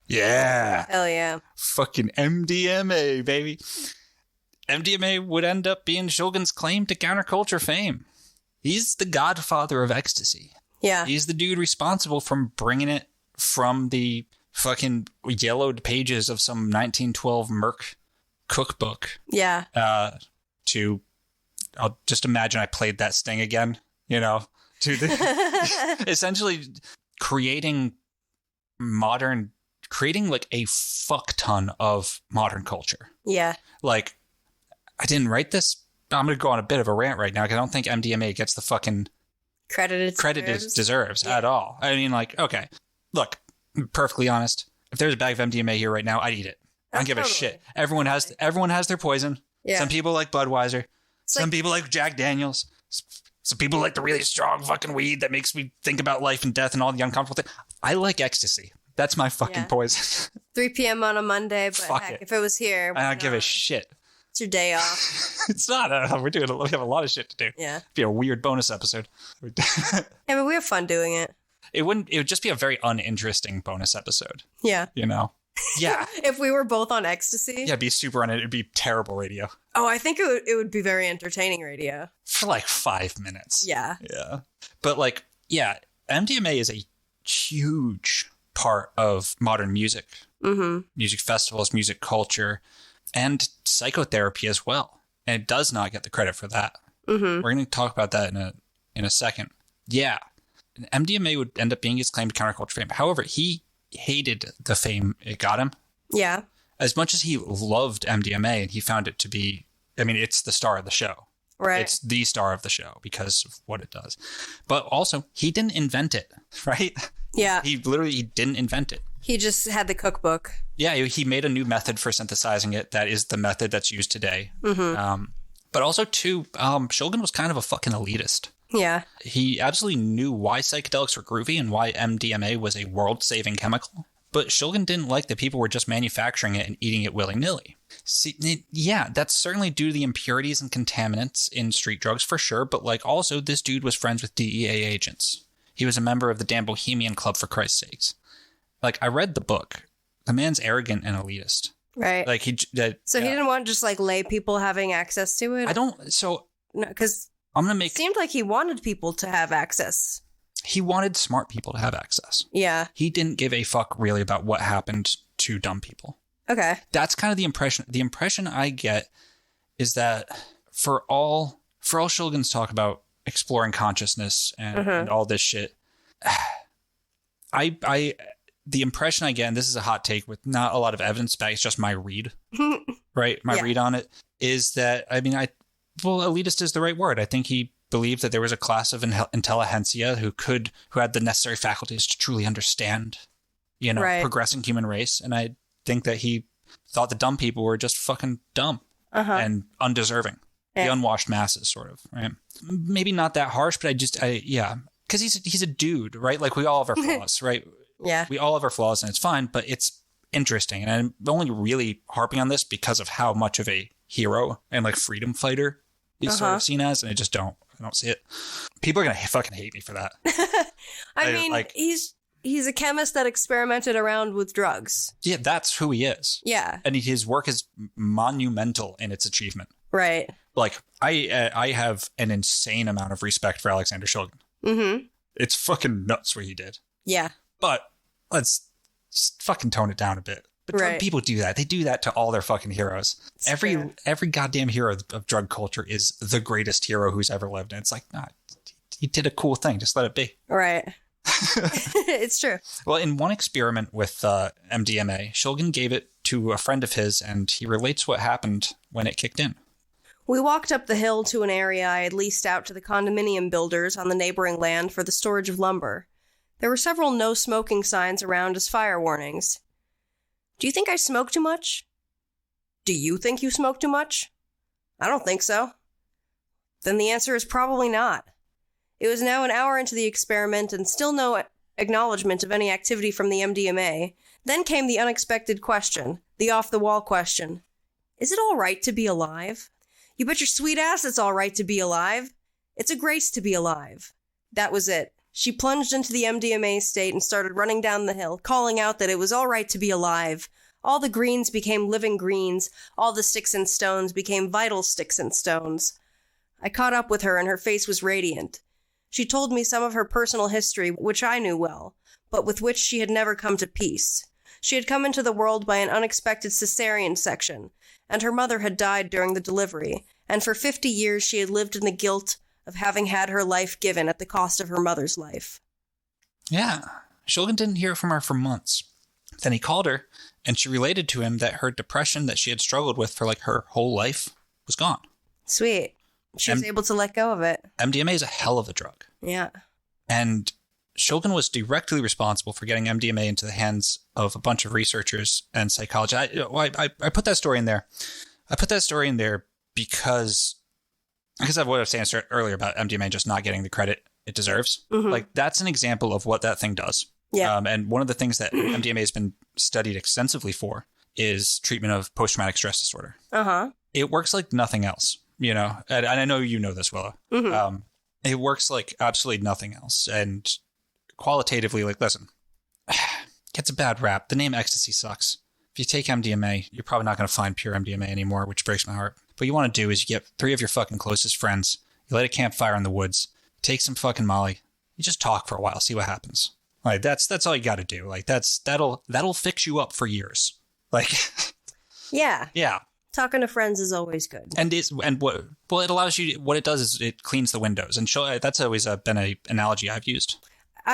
Yeah. Hell yeah. Fucking MDMA, baby. MDMA would end up being Shulgin's claim to counterculture fame. He's the godfather of ecstasy. Yeah. He's the dude responsible for bringing it from the fucking yellowed pages of some 1912 Merck cookbook. Yeah. I'll just imagine I played that sting again, to essentially creating like a fuck ton of modern culture. Yeah. Like, I didn't write this. I'm going to go on a bit of a rant right now because I don't think MDMA gets the fucking credit it deserves at all. I mean, like, okay, look, I'm perfectly honest. If there's a bag of MDMA here right now, I'd eat it. I don't give a shit. Everyone has their poison. Yeah. Some people like Budweiser. Some people like Jack Daniels. Some people like the really strong fucking weed that makes me think about life and death and all the uncomfortable things. I like ecstasy. That's my fucking poison. 3 p.m. on a Monday, but if it was here, I don't give a shit. It's your day off. It's not. We have a lot of shit to do. Yeah. It'd be a weird bonus episode. Yeah, but we have fun doing it. It would just be a very uninteresting bonus episode. Yeah. Yeah. If we were both on ecstasy. Yeah, it'd be super it'd be terrible radio. Oh, I think it would be very entertaining radio. For like 5 minutes. Yeah. Yeah. But MDMA is a huge part of modern music. Mm-hmm. Music festivals, music culture, and psychotherapy as well. And it does not get the credit for that. Mm-hmm. We're going to talk about that in a second. Yeah. MDMA would end up being his claim to counterculture fame. However, he hated the fame it got him. Yeah. as much as he loved MDMA and he found it to be, I mean, it's the star of the show. Right. It's the star of the show because of what it does. But also, he didn't invent it, right? Yeah. He didn't invent it. He just had the cookbook. Yeah, he made a new method for synthesizing it. That is the method that's used today. Mm-hmm. But also, too, Shulgin was kind of a fucking elitist. Yeah. He absolutely knew why psychedelics were groovy and why MDMA was a world-saving chemical. But Shulgin didn't like that people were just manufacturing it and eating it willy-nilly. See, yeah, that's certainly due to the impurities and contaminants in street drugs for sure. But like also, this dude was friends with DEA agents. He was a member of the damn Bohemian Club, for Christ's sakes. Like, I read the book. The man's arrogant and elitist. Right. Like he didn't want just like lay people having access to it? No, because it seemed like he wanted people to have access. He wanted smart people to have access. Yeah. He didn't give a fuck really about what happened to dumb people. Okay. That's kind of the impression. The impression I get is that for all Shulgin's talk about exploring consciousness and all this shit, the impression I get, and this is a hot take with not a lot of evidence back, it's just my read, right? My read on it is that, I mean, elitist is the right word. I think he believed that there was a class of intelligentsia who had the necessary faculties to truly understand, progressing human race. And I think that he thought the dumb people were just fucking dumb and undeserving. The unwashed masses, sort of, right? Maybe not that harsh, but because he's a dude, right? Like, we all have our flaws, right? Yeah. We all have our flaws, and it's fine, but it's interesting. And I'm only really harping on this because of how much of a hero and like freedom fighter he's sort of seen as, and I don't see it. People are going to fucking hate me for that. I mean, he's a chemist that experimented around with drugs. Yeah, that's who he is. Yeah. And his work is monumental in its achievement. Right. Like, I have an insane amount of respect for Alexander Shulgin. Mm-hmm. It's fucking nuts what he did. Yeah. But let's just fucking tone it down a bit. But drug people do that. They do that to all their fucking heroes. Every goddamn hero of drug culture is the greatest hero who's ever lived. And it's like, nah, he did a cool thing. Just let it be. Right. It's true. Well, in one experiment with MDMA, Shulgin gave it to a friend of his, and he relates what happened when it kicked in. We walked up the hill to an area I had leased out to the condominium builders on the neighboring land for the storage of lumber. There were several no smoking signs around as fire warnings. Do you think I smoke too much? Do you think you smoke too much? I don't think so. Then the answer is probably not. It was now an hour into the experiment and still no acknowledgement of any activity from the MDMA. Then came the unexpected question, the off-the-wall question. Is it all right to be alive? You bet your sweet ass it's all right to be alive. It's a grace to be alive. That was it. She plunged into the MDMA state and started running down the hill, calling out that it was all right to be alive. All the greens became living greens. All the sticks and stones became vital sticks and stones. I caught up with her and her face was radiant. She told me some of her personal history, which I knew well, but with which she had never come to peace. She had come into the world by an unexpected cesarean section, and her mother had died during the delivery, and for 50 years she had lived in the guilt of having had her life given at the cost of her mother's life. Yeah, Shulgin didn't hear from her for months. Then he called her, and she related to him that her depression that she had struggled with for like her whole life was gone. Sweet. She was able to let go of it. MDMA is a hell of a drug. Yeah. And Shulgin was directly responsible for getting MDMA into the hands of a bunch of researchers and psychologists. I put that story in there. I put that story in there because of what I was saying earlier about MDMA just not getting the credit it deserves. Mm-hmm. Like, that's an example of what that thing does. Yeah. And one of the things that MDMA has been studied extensively for is treatment of post-traumatic stress disorder. Uh-huh. It works like nothing else, and I know you know this, Willow. Mm-hmm. It works like absolutely nothing else. And qualitatively, like, listen, gets a bad rap. The name ecstasy sucks. If you take MDMA, you're probably not going to find pure MDMA anymore, which breaks my heart. What you want to do is you get 3 of your fucking closest friends, you light a campfire in the woods, take some fucking Molly, you just talk for a while, see what happens. Like, that's all you got to do. Like, that'll fix you up for years. Like, yeah. Yeah. Talking to friends is always good. It allows you, what it does is it cleans the windows. And that's always been an analogy I've used.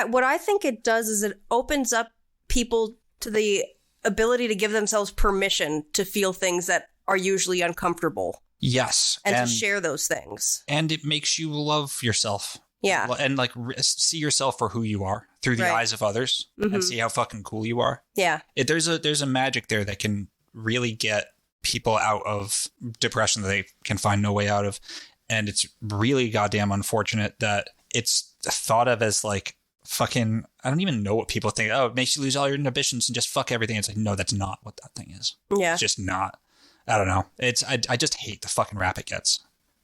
What I think it does is it opens up people to the ability to give themselves permission to feel things that are usually uncomfortable. Yes. And to share those things. And it makes you love yourself. Yeah. And like see yourself for who you are through the eyes of others and see how fucking cool you are. Yeah. There's a magic there that can really get people out of depression that they can find no way out of. And it's really goddamn unfortunate that it's thought of as like fucking, I don't even know what people think. Oh, it makes you lose all your inhibitions and just fuck everything. It's like, no, that's not what that thing is. Yeah. It's just not. I don't know. I just hate the fucking rap it gets.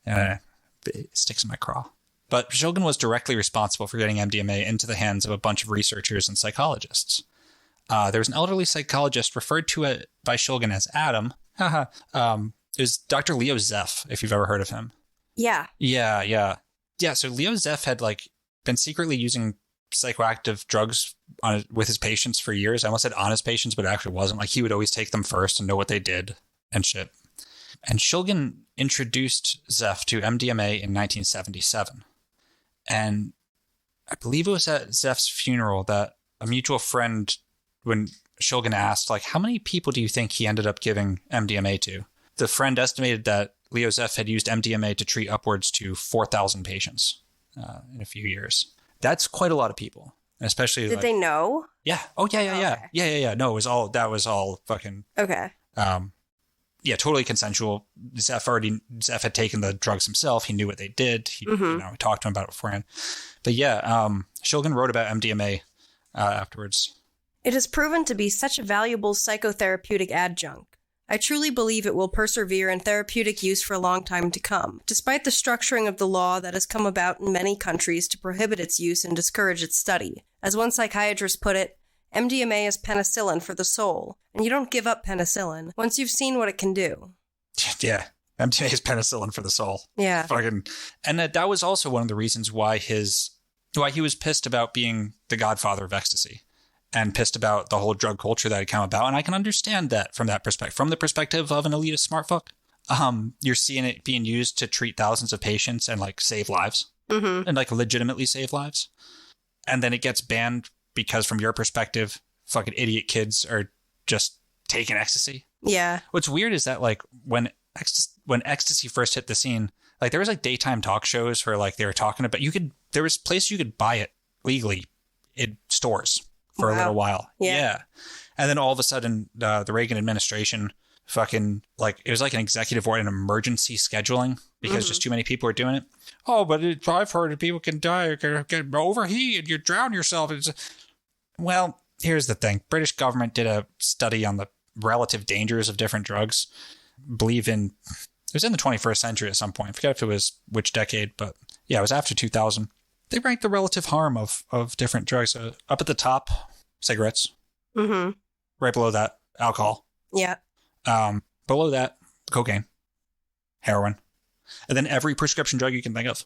It sticks in my craw. But Shulgin was directly responsible for getting MDMA into the hands of a bunch of researchers and psychologists. There was an elderly psychologist referred to by Shulgin as Adam. It was Dr. Leo Zeff, if you've ever heard of him. Yeah. Yeah. So Leo Zeff had like been secretly using psychoactive drugs with his patients for years. I almost said on his patients, but it actually wasn't. Like he would always take them first and know what they did and shit. And Shulgin introduced Zeff to MDMA in 1977. And I believe it was at Zeff's funeral that a mutual friend, when Shulgin asked, like, how many people do you think he ended up giving MDMA to? The friend estimated that Leo Zeff had used MDMA to treat upwards to 4,000 patients in a few years. That's quite a lot of people, especially. Did they know? Yeah. Oh, yeah. Okay. Yeah. No, that was all fucking. Okay. Yeah, totally consensual. Zeff had taken the drugs himself. He knew what they did. He talked to him about it beforehand. But yeah, Shulgin wrote about MDMA afterwards. It has proven to be such a valuable psychotherapeutic adjunct. I truly believe it will persevere in therapeutic use for a long time to come, despite the structuring of the law that has come about in many countries to prohibit its use and discourage its study. As one psychiatrist put it, MDMA is penicillin for the soul, and you don't give up penicillin once you've seen what it can do. Yeah, MDMA is penicillin for the soul. Yeah. And that was also one of the reasons why he was pissed about being the godfather of ecstasy and pissed about the whole drug culture that had come about. And I can understand that from that perspective. From the perspective of an elitist smart fuck, you're seeing it being used to treat thousands of patients and like save lives and like legitimately save lives. And then it gets banned because from your perspective, fucking idiot kids are just taking ecstasy. Yeah. What's weird is that like when ecstasy first hit the scene, like there was like daytime talk shows where like they were talking about, there was places you could buy it legally in stores for a little while. Yeah. And then all of a sudden the Reagan administration fucking like, it was like an executive order, an emergency scheduling because just too many people were doing it. Oh, but I've heard that people can die or get overheat and you drown yourself. Well, here's the thing. British government did a study on the relative dangers of different drugs. It was in the 21st century at some point. I forget if it was which decade, but yeah, it was after 2000. They ranked the relative harm of different drugs. Up at the top, cigarettes. Mm-hmm. Right below that, alcohol. Yeah. Below that, cocaine, heroin, and then every prescription drug you can think of.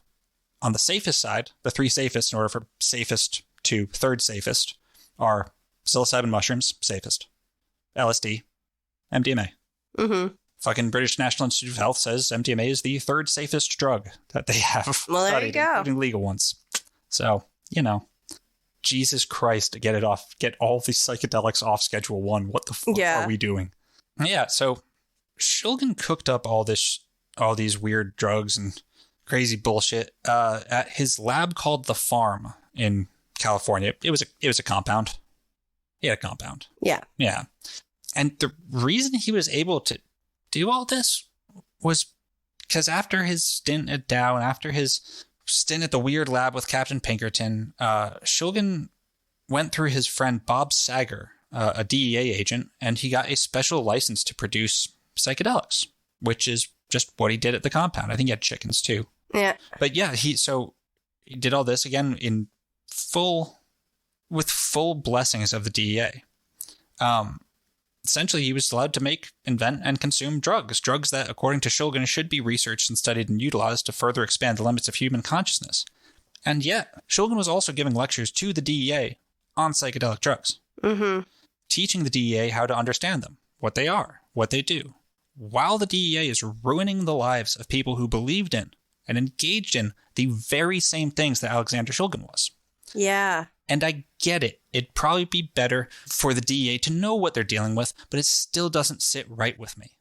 On the safest side, the three safest in order from safest to third safest are psilocybin mushrooms, safest, LSD, MDMA. Mm-hmm. Fucking British National Institute of Health says MDMA is the third safest drug that they have. Well, there you go. Including legal ones. So, Jesus Christ, get all these psychedelics off Schedule 1. What the fuck are we doing? Yeah, so Shulgin cooked up all these weird drugs and crazy bullshit at his lab called The Farm in California. It was a compound. He had a compound. Yeah. Yeah. And the reason he was able to do all this was because after his stint at Dow and after his stint at the weird lab with Captain Pinkerton, Shulgin went through his friend Bob Sager, a DEA agent, and he got a special license to produce psychedelics, which is just what he did at the compound. I think he had chickens too. Yeah. But yeah, he did all this again with full blessings of the DEA. Essentially, he was allowed to make, invent, and consume drugs that, according to Shulgin, should be researched and studied and utilized to further expand the limits of human consciousness. And yet, Shulgin was also giving lectures to the DEA on psychedelic drugs, teaching the DEA how to understand them, what they are, what they do, while the DEA is ruining the lives of people who believed in and engaged in the very same things that Alexander Shulgin was. Yeah. And I get it. It'd probably be better for the DEA to know what they're dealing with, but it still doesn't sit right with me.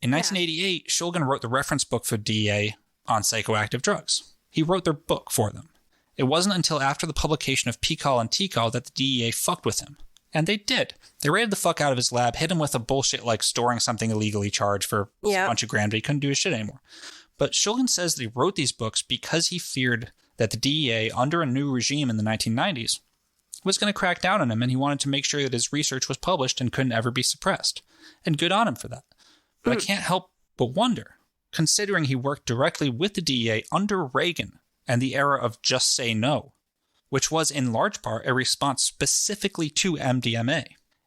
In 1988, Shulgin wrote the reference book for DEA on psychoactive drugs. He wrote their book for them. It wasn't until after the publication of PiHKAL and TiHKAL that the DEA fucked with him. And they did. They raided the fuck out of his lab, hit him with a bullshit like storing something illegally charged for a bunch of grand, but he couldn't do his shit anymore. But Shulgin says that he wrote these books because he feared that the DEA, under a new regime in the 1990s, was going to crack down on him, and he wanted to make sure that his research was published and couldn't ever be suppressed. And good on him for that. But I can't help but wonder, considering he worked directly with the DEA under Reagan and the era of Just Say No, which was in large part a response specifically to MDMA.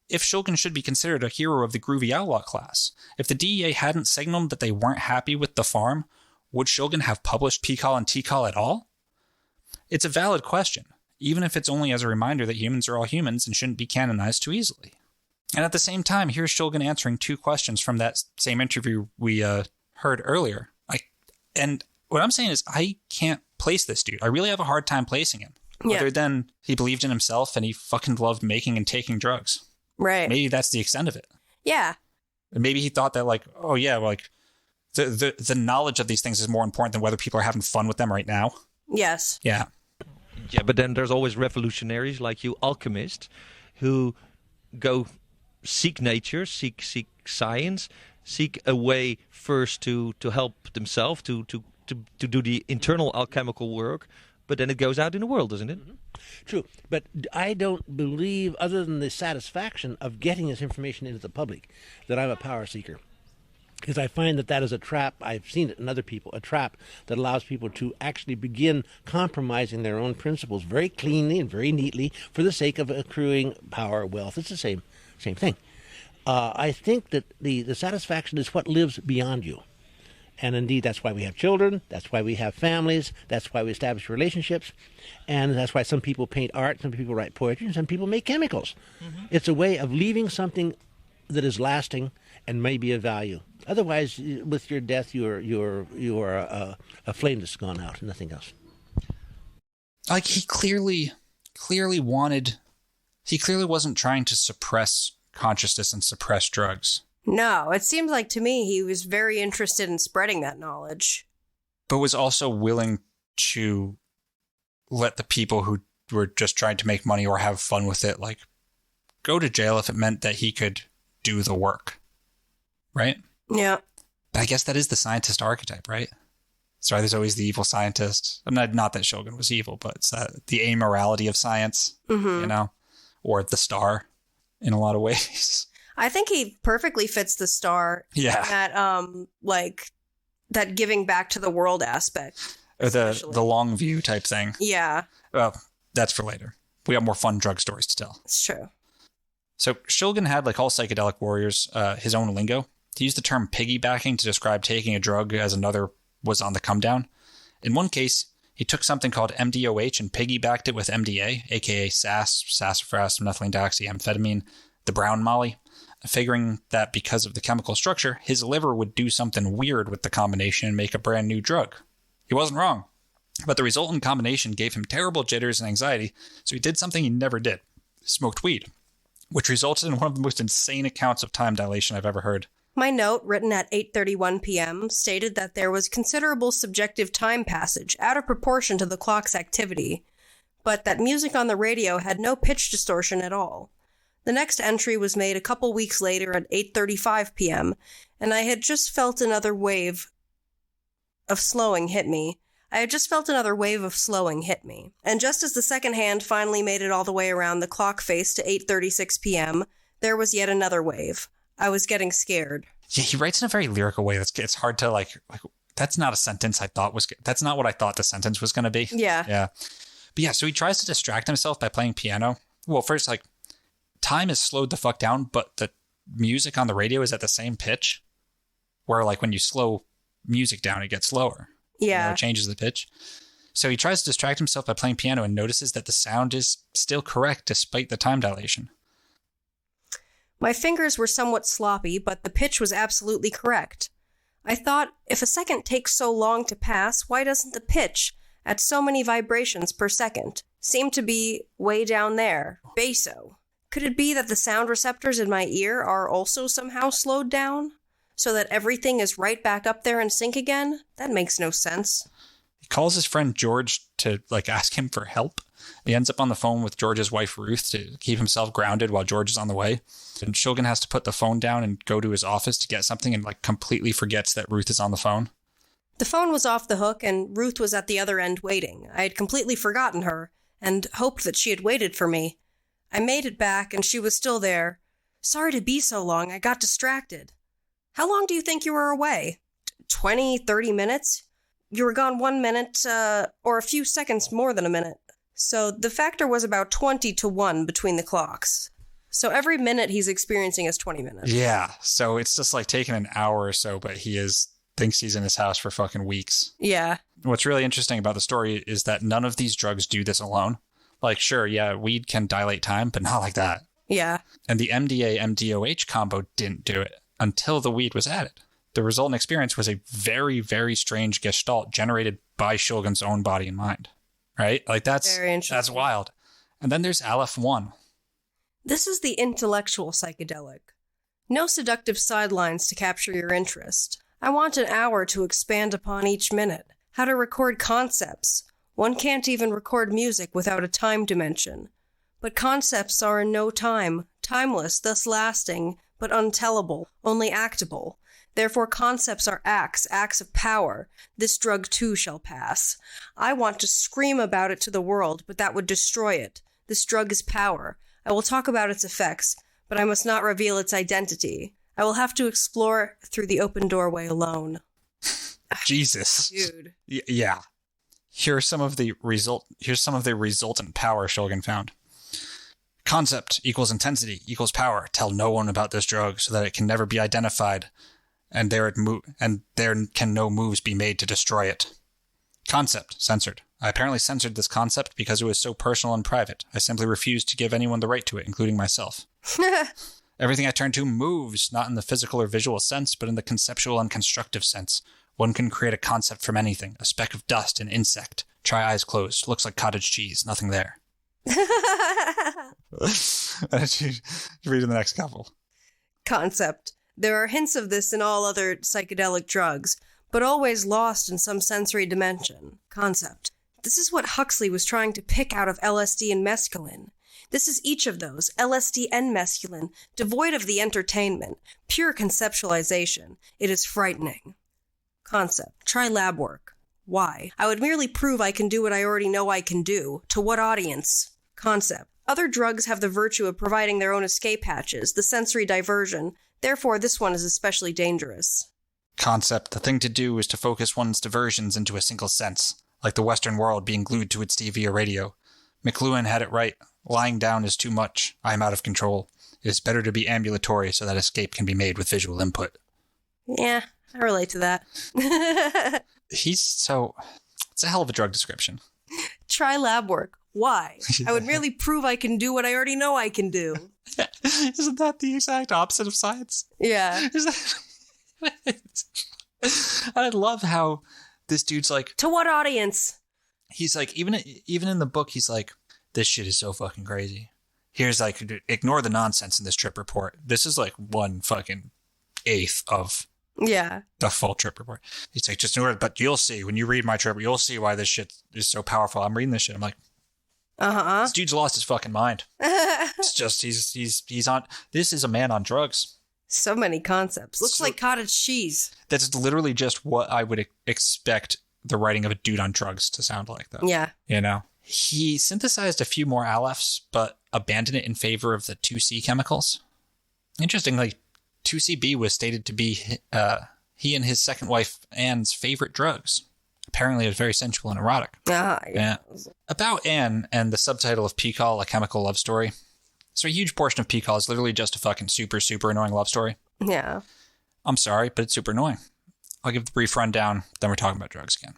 If Shulgin should be considered a hero of the groovy outlaw class, if the DEA hadn't signaled that they weren't happy with the farm, would Shulgin have published PiHKAL and TiHKAL at all? It's a valid question, even if it's only as a reminder that humans are all humans and shouldn't be canonized too easily. And at the same time, here's Shulgin answering two questions from that same interview we heard earlier. And what I'm saying is I can't place this dude. I really have a hard time placing him. Other than he believed in himself and he fucking loved making and taking drugs. Right. Maybe that's the extent of it. Yeah. And maybe he thought that like, oh yeah, like the knowledge of these things is more important than whether people are having fun with them right now. Yes. Yeah. Yeah, but then there's always revolutionaries like you alchemists who go seek nature, seek science, seek a way first to help themselves, to do the internal alchemical work, but then it goes out in the world, doesn't it? Mm-hmm. True, but I don't believe, other than the satisfaction of getting this information into the public, that I'm a power seeker. Because I find that is a trap. I've seen it in other people, a trap that allows people to actually begin compromising their own principles very cleanly and very neatly for the sake of accruing power, wealth. It's the same thing. I think that the satisfaction is what lives beyond you. And indeed, that's why we have children, that's why we have families, that's why we establish relationships, and that's why some people paint art, some people write poetry, and some people make chemicals. Mm-hmm. It's a way of leaving something that is lasting and may be of value. Otherwise, with your death, you are a flame that's gone out, and nothing else. Like he clearly wanted. He clearly wasn't trying to suppress consciousness and suppress drugs. No, it seems like to me he was very interested in spreading that knowledge. But was also willing to let the people who were just trying to make money or have fun with it, like, go to jail if it meant that he could do the work. Right? Yeah. But I guess that is the scientist archetype, right? Sorry, there's always the evil scientist. Not that Shulgin was evil, but it's the amorality of science, you know? Or the star in a lot of ways. I think he perfectly fits the star. Yeah. That giving back to the world aspect. Or the long view type thing. Yeah. Well, that's for later. We got more fun drug stories to tell. It's true. So Shulgin had, like all psychedelic warriors, his own lingo. He used the term piggybacking to describe taking a drug as another was on the come down. In one case, he took something called MDOH and piggybacked it with MDA, aka sassafras, methylene amphetamine, the brown molly, figuring that because of the chemical structure, his liver would do something weird with the combination and make a brand new drug. He wasn't wrong, but the resultant combination gave him terrible jitters and anxiety, so he did something he never did. Smoked weed, which resulted in one of the most insane accounts of time dilation I've ever heard. My note, written at 8:31 p.m., stated that there was considerable subjective time passage, out of proportion to the clock's activity, but that music on the radio had no pitch distortion at all. The next entry was made a couple weeks later at 8:35 p.m., and I had just felt another wave of slowing hit me. And just as the second hand finally made it all the way around the clock face to 8:36 p.m., there was yet another wave. I was getting scared. Yeah, he writes in a very lyrical way. It's hard to like that's not a sentence I thought was. That's not what I thought the sentence was going to be. Yeah. Yeah. But yeah, so he tries to distract himself by playing piano. Well, first, like, time is slowed the fuck down, but the music on the radio is at the same pitch. Where, like, when you slow music down, it gets slower. Yeah. You know, it changes the pitch. So he tries to distract himself by playing piano and notices that the sound is still correct despite the time dilation. My fingers were somewhat sloppy, but the pitch was absolutely correct. I thought, if a second takes so long to pass, why doesn't the pitch, at so many vibrations per second, seemed to be way down there, basso. Could it be that the sound receptors in my ear are also somehow slowed down? So that everything is right back up there in sync again? That makes no sense. He calls his friend George to ask him for help. He ends up on the phone with George's wife Ruth to keep himself grounded while George is on the way. And Shulgin has to put the phone down and go to his office to get something and completely forgets that Ruth is on the phone. The phone was off the hook and Ruth was at the other end waiting. I had completely forgotten her and hoped that she had waited for me. I made it back and she was still there. Sorry to be so long, I got distracted. How long do you think you were away? 20, 30 minutes? You were gone 1 minute, or a few seconds more than a minute. So the factor was about 20-1 between the clocks. So every minute he's experiencing is 20 minutes. Yeah, so it's just taking an hour or so, but he thinks he's in his house for fucking weeks. Yeah. What's really interesting about the story is that none of these drugs do this alone. Sure, yeah, weed can dilate time, but not like that. Yeah. And the MDA-MDOH combo didn't do it until the weed was added. The resultant experience was a very, very strange gestalt generated by Shulgin's own body and mind. Right? That's very interesting. That's wild. And then there's Aleph 1. This is the intellectual psychedelic. No seductive sidelines to capture your interest. I want an hour to expand upon each minute. How to record concepts. One can't even record music without a time dimension. But concepts are in no time, timeless, thus lasting, but untellable, only actable. Therefore concepts are acts of power. This drug too shall pass. I want to scream about it to the world, but that would destroy it. This drug is power. I will talk about its effects, but I must not reveal its identity. I will have to explore through the open doorway alone. Jesus. Dude. Yeah. Here's some of the resultant power Shulgin found. Concept equals intensity equals power. Tell no one about this drug so that it can never be identified, and there can no moves be made to destroy it. Concept censored. I apparently censored this concept because it was so personal and private. I simply refused to give anyone the right to it, including myself. Everything I turn to moves, not in the physical or visual sense, but in the conceptual and constructive sense. One can create a concept from anything, a speck of dust, an insect. Try eyes closed. Looks like cottage cheese. Nothing there. Read the next couple. Concept. There are hints of this in all other psychedelic drugs, but always lost in some sensory dimension. Concept. This is what Huxley was trying to pick out of LSD and mescaline. This is each of those, LSD and mescaline, devoid of the entertainment, pure conceptualization. It is frightening. Concept. Try lab work. Why? I would merely prove I can do what I already know I can do. To what audience? Concept. Other drugs have the virtue of providing their own escape hatches, the sensory diversion. Therefore, this one is especially dangerous. Concept. The thing to do is to focus one's diversions into a single sense, like the Western world being glued to its TV or radio. McLuhan had it right. Lying down is too much. I am out of control. It is better to be ambulatory so that escape can be made with visual input. Yeah, I relate to that. It's a hell of a drug description. Try lab work. Why? I would merely prove I can do what I already know I can do. Isn't that the exact opposite of science? Yeah. I love how this dude's to what audience? He's even in the book, he's this shit is so fucking crazy. Here's ignore the nonsense in this trip report. This is 1/8 of the full trip report. He's just ignore it, but you'll see when you read my trip, you'll see why this shit is so powerful. I'm reading this shit. I'm like, this dude's lost his fucking mind. It's just he's on. This is a man on drugs. So many concepts. Looks like cottage cheese. That's literally just what I would expect the writing of a dude on drugs to sound like, though. Yeah. He synthesized a few more alephs, but abandoned it in favor of the 2C chemicals. Interestingly, 2CB was stated to be he and his second wife Anne's favorite drugs. Apparently, it was very sensual and erotic. Yeah. About Anne and the subtitle of PiHKAL, A Chemical Love Story. So a huge portion of PiHKAL is literally just a fucking super, super annoying love story. Yeah. I'm sorry, but it's super annoying. I'll give the brief rundown, then we're talking about drugs again.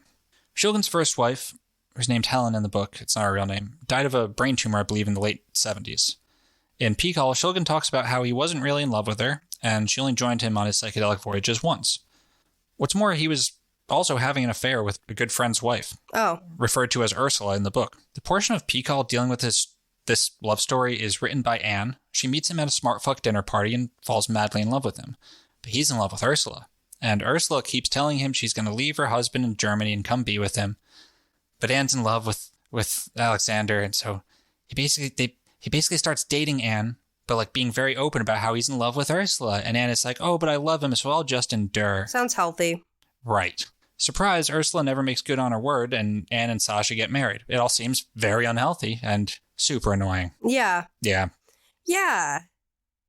Shulgin's first wife, who's named Helen in the book, it's not her real name, died of a brain tumor, I believe, in the late 70s. In PiHKAL, Shulgin talks about how he wasn't really in love with her, and she only joined him on his psychedelic voyages once. What's more, he was also having an affair with a good friend's wife, referred to as Ursula in the book. The portion of PiHKAL dealing with this love story is written by Anne. She meets him at a smart fuck dinner party and falls madly in love with him. But he's in love with Ursula. And Ursula keeps telling him she's going to leave her husband in Germany and come be with him. But Anne's in love with Alexander, and so he basically starts dating Anne, but like being very open about how he's in love with Ursula. And Anne is like, oh, but I love him, so I'll just endure. Sounds healthy. Right. Surprise, Ursula never makes good on her word, and Anne and Sasha get married. It all seems very unhealthy and super annoying. Yeah. Yeah. Yeah.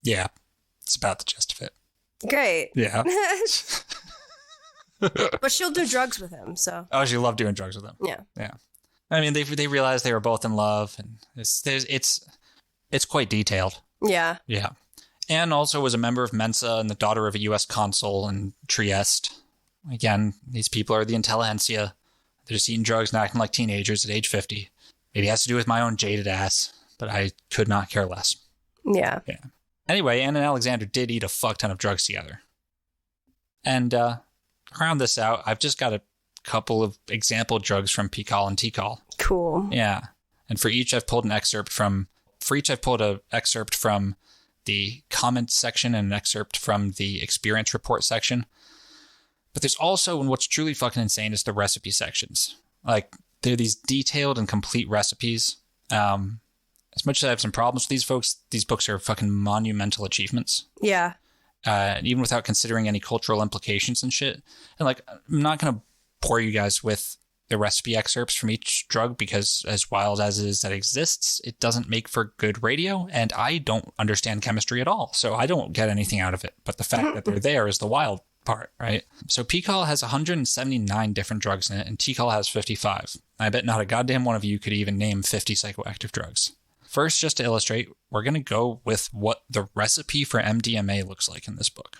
Yeah. It's about the gist of it. Great. Yeah. But she'll do drugs with him, so. Oh, she loved doing drugs with him. Yeah. Yeah. I mean, they realized they were both in love, and it's quite detailed. Yeah. Yeah. Anne also was a member of Mensa and the daughter of a U.S. consul in Trieste. Again, these people are the intelligentsia. They're just eating drugs and acting like teenagers at age 50. Maybe it has to do with my own jaded ass, but I could not care less. Yeah. Yeah. Anyway, Anne and Alexander did eat a fuck ton of drugs together. And to round this out, I've just got a couple of example drugs from PiHKAL and TiHKAL. Cool. Yeah. And for each I've pulled an excerpt from the comments section and an excerpt from the experience report section. But there's also, and what's truly fucking insane is the recipe sections. Like, they're these detailed and complete recipes. As much as I have some problems with these books are fucking monumental achievements. Yeah. Even without considering any cultural implications and shit. And like, I'm not going to bore you guys with the recipe excerpts from each drug because as wild as it is that exists, it doesn't make for good radio. And I don't understand chemistry at all. So I don't get anything out of it. But the fact that they're there is the wild part, right? So PiHKAL has 179 different drugs in it and TiHKAL has 55. I bet not a goddamn one of you could even name 50 psychoactive drugs. First, just to illustrate, we're going to go with what the recipe for MDMA looks like in this book.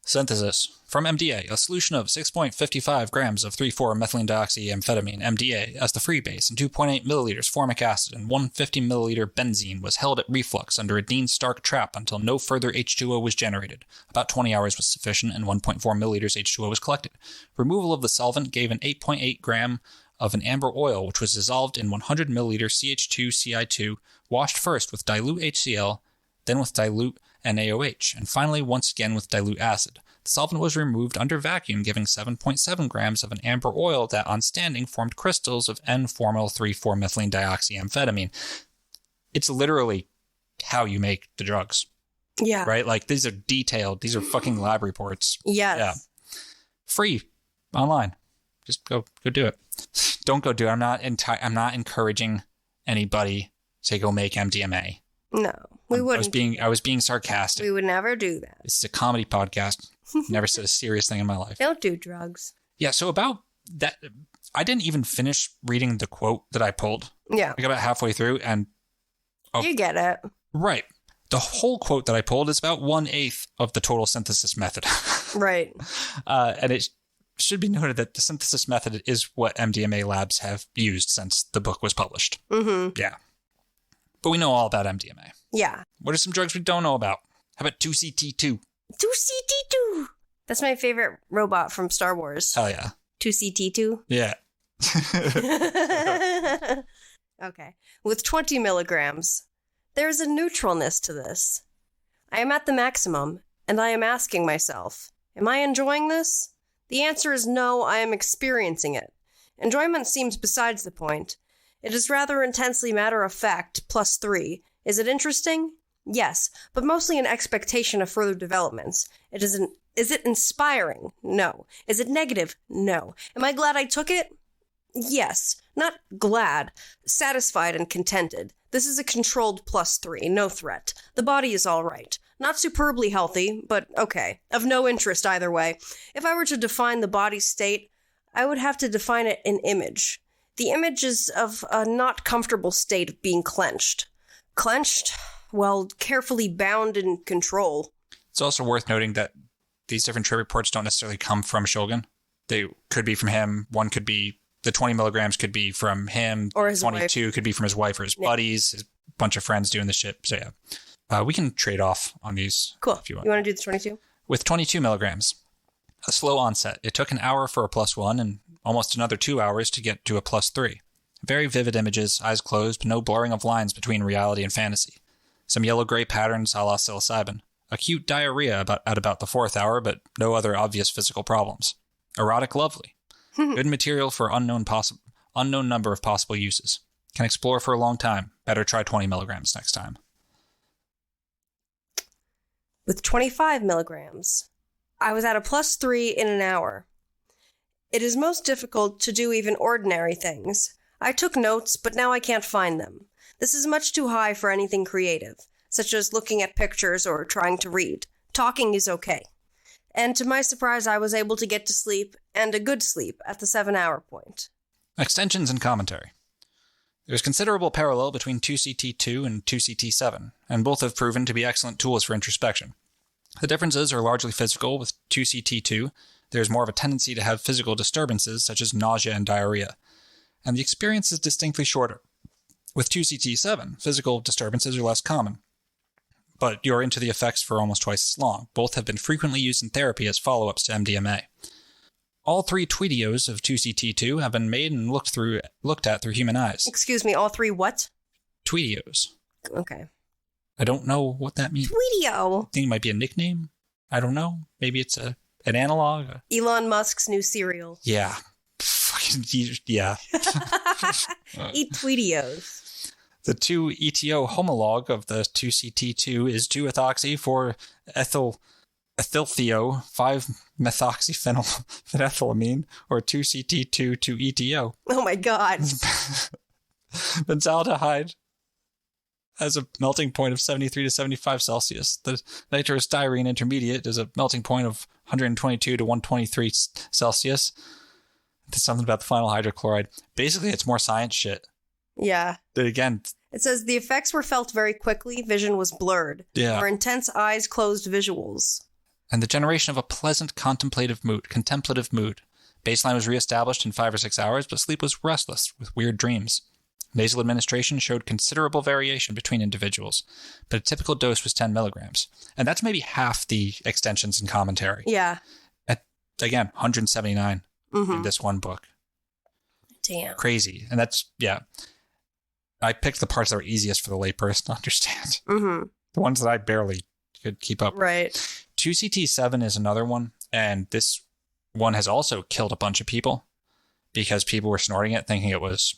Synthesis. From MDA, a solution of 6.55 grams of 3,4-methylene dioxyamphetamine, MDA, as the free base, and 2.8 milliliters formic acid and 150 milliliter benzene was held at reflux under a Dean-Stark trap until no further H2O was generated. About 20 hours was sufficient and 1.4 milliliters H2O was collected. Removal of the solvent gave an 8.8 gram of an amber oil, which was dissolved in 100 milliliter CH2CI2, washed first with dilute HCl, then with dilute NaOH, and finally once again with dilute acid. The solvent was removed under vacuum, giving 7.7 grams of an amber oil that, on standing, formed crystals of N-formyl 3,4-methylene dioxyamphetamine. It's literally how you make the drugs. Yeah. Right? Like, these are detailed. These are fucking lab reports. Yes. Yeah. Free. Online. Just go do it. Don't go do it. I'm not encouraging anybody to go make MDMA. No, we wouldn't. I was being sarcastic. We would never do that. This is a comedy podcast. Never said a serious thing in my life. Don't do drugs. Yeah, so about that, I didn't even finish reading the quote that I pulled. Yeah. I got about halfway through and... Oh, you get it. Right. The whole quote that I pulled is about 1/8 of the total synthesis method. Right. And it should be noted that the synthesis method is what MDMA labs have used since the book was published. Mm-hmm. Yeah. But we know all about MDMA. Yeah. What are some drugs we don't know about? How about 2CT2? 2CT2! That's my favorite robot from Star Wars. Oh, yeah. 2CT2? Yeah. Okay. With 20 milligrams, there is a neutralness to this. I am at the maximum, and I am asking myself, am I enjoying this? The answer is no, I am experiencing it. Enjoyment seems besides the point. It is rather intensely matter-of-fact, +3. Is it interesting? Yes, but mostly an expectation of further developments. Is it inspiring? No. Is it negative? No. Am I glad I took it? Yes. Not glad. Satisfied and contented. This is a controlled +3, no threat. The body is all right. Not superbly healthy, but okay. Of no interest either way. If I were to define the body's state, I would have to define it in image. The image is of a not comfortable state of being clenched. Clenched? Well, carefully bound in control. It's also worth noting that these different trip reports don't necessarily come from Shulgin. They could be from him. One could be, the 20 milligrams could be from him. Or his 22 wife. Could be from his wife or his buddies, his bunch of friends doing the shit. So yeah, we can trade off on these. Cool. If you want to do the 22? With 22 milligrams. A slow onset. It took an hour for a +1 and almost another 2 hours to get to a +3. Very vivid images, eyes closed, but no blurring of lines between reality and fantasy. Some yellow-gray patterns a la psilocybin. Acute diarrhea at about the 4th hour, but no other obvious physical problems. Erotic lovely. Good material for unknown number of possible uses. Can explore for a long time. Better try 20 milligrams next time. With 25 milligrams, I was at a +3 in an hour. It is most difficult to do even ordinary things. I took notes, but now I can't find them. This is much too high for anything creative, such as looking at pictures or trying to read. Talking is okay. And to my surprise, I was able to get to sleep, and a good sleep, at the 7-hour point. Extensions and commentary. There's considerable parallel between 2CT2 and 2CT7, and both have proven to be excellent tools for introspection. The differences are largely physical. With 2CT2, there's more of a tendency to have physical disturbances, such as nausea and diarrhea, and the experience is distinctly shorter. With 2CT7, physical disturbances are less common, but you're into the effects for almost twice as long. Both have been frequently used in therapy as follow-ups to MDMA. All 3 tweetios of 2CT2 have been made and looked at through human eyes. Excuse me, all 3 what? Tweetios. Okay. I don't know what that means. Tweetio. I think it might be a nickname. I don't know. Maybe it's an analog. Elon Musk's new cereal. Yeah. Yeah. Eat Tweetios. The 2-ETO homolog of the 2CT2 is 2-ethoxy-4-ethylthio 5-methoxyphenethylamine, or 2CT2-2-ETO. Oh my god. Benzaldehyde has a melting point of 73 to 75 Celsius. The nitrostyrene intermediate is a melting point of 122 to 123 Celsius. There's something about the final hydrochloride. Basically, it's more science shit. Yeah. But again, it says the effects were felt very quickly. Vision was blurred. Yeah. Or intense eyes closed visuals. And the generation of a pleasant contemplative mood. Baseline was reestablished in 5 or 6 hours, but sleep was restless with weird dreams. Nasal administration showed considerable variation between individuals, but a typical dose was 10 milligrams. And that's maybe half the extensions and commentary. Yeah. At, again, 179 in this one book. Damn. Crazy. And that's, yeah. I picked the parts that were easiest for the layperson to understand. Mm-hmm. The ones that I barely could keep up. Right. 2CT7 is another one, and this one has also killed a bunch of people because people were snorting it thinking it was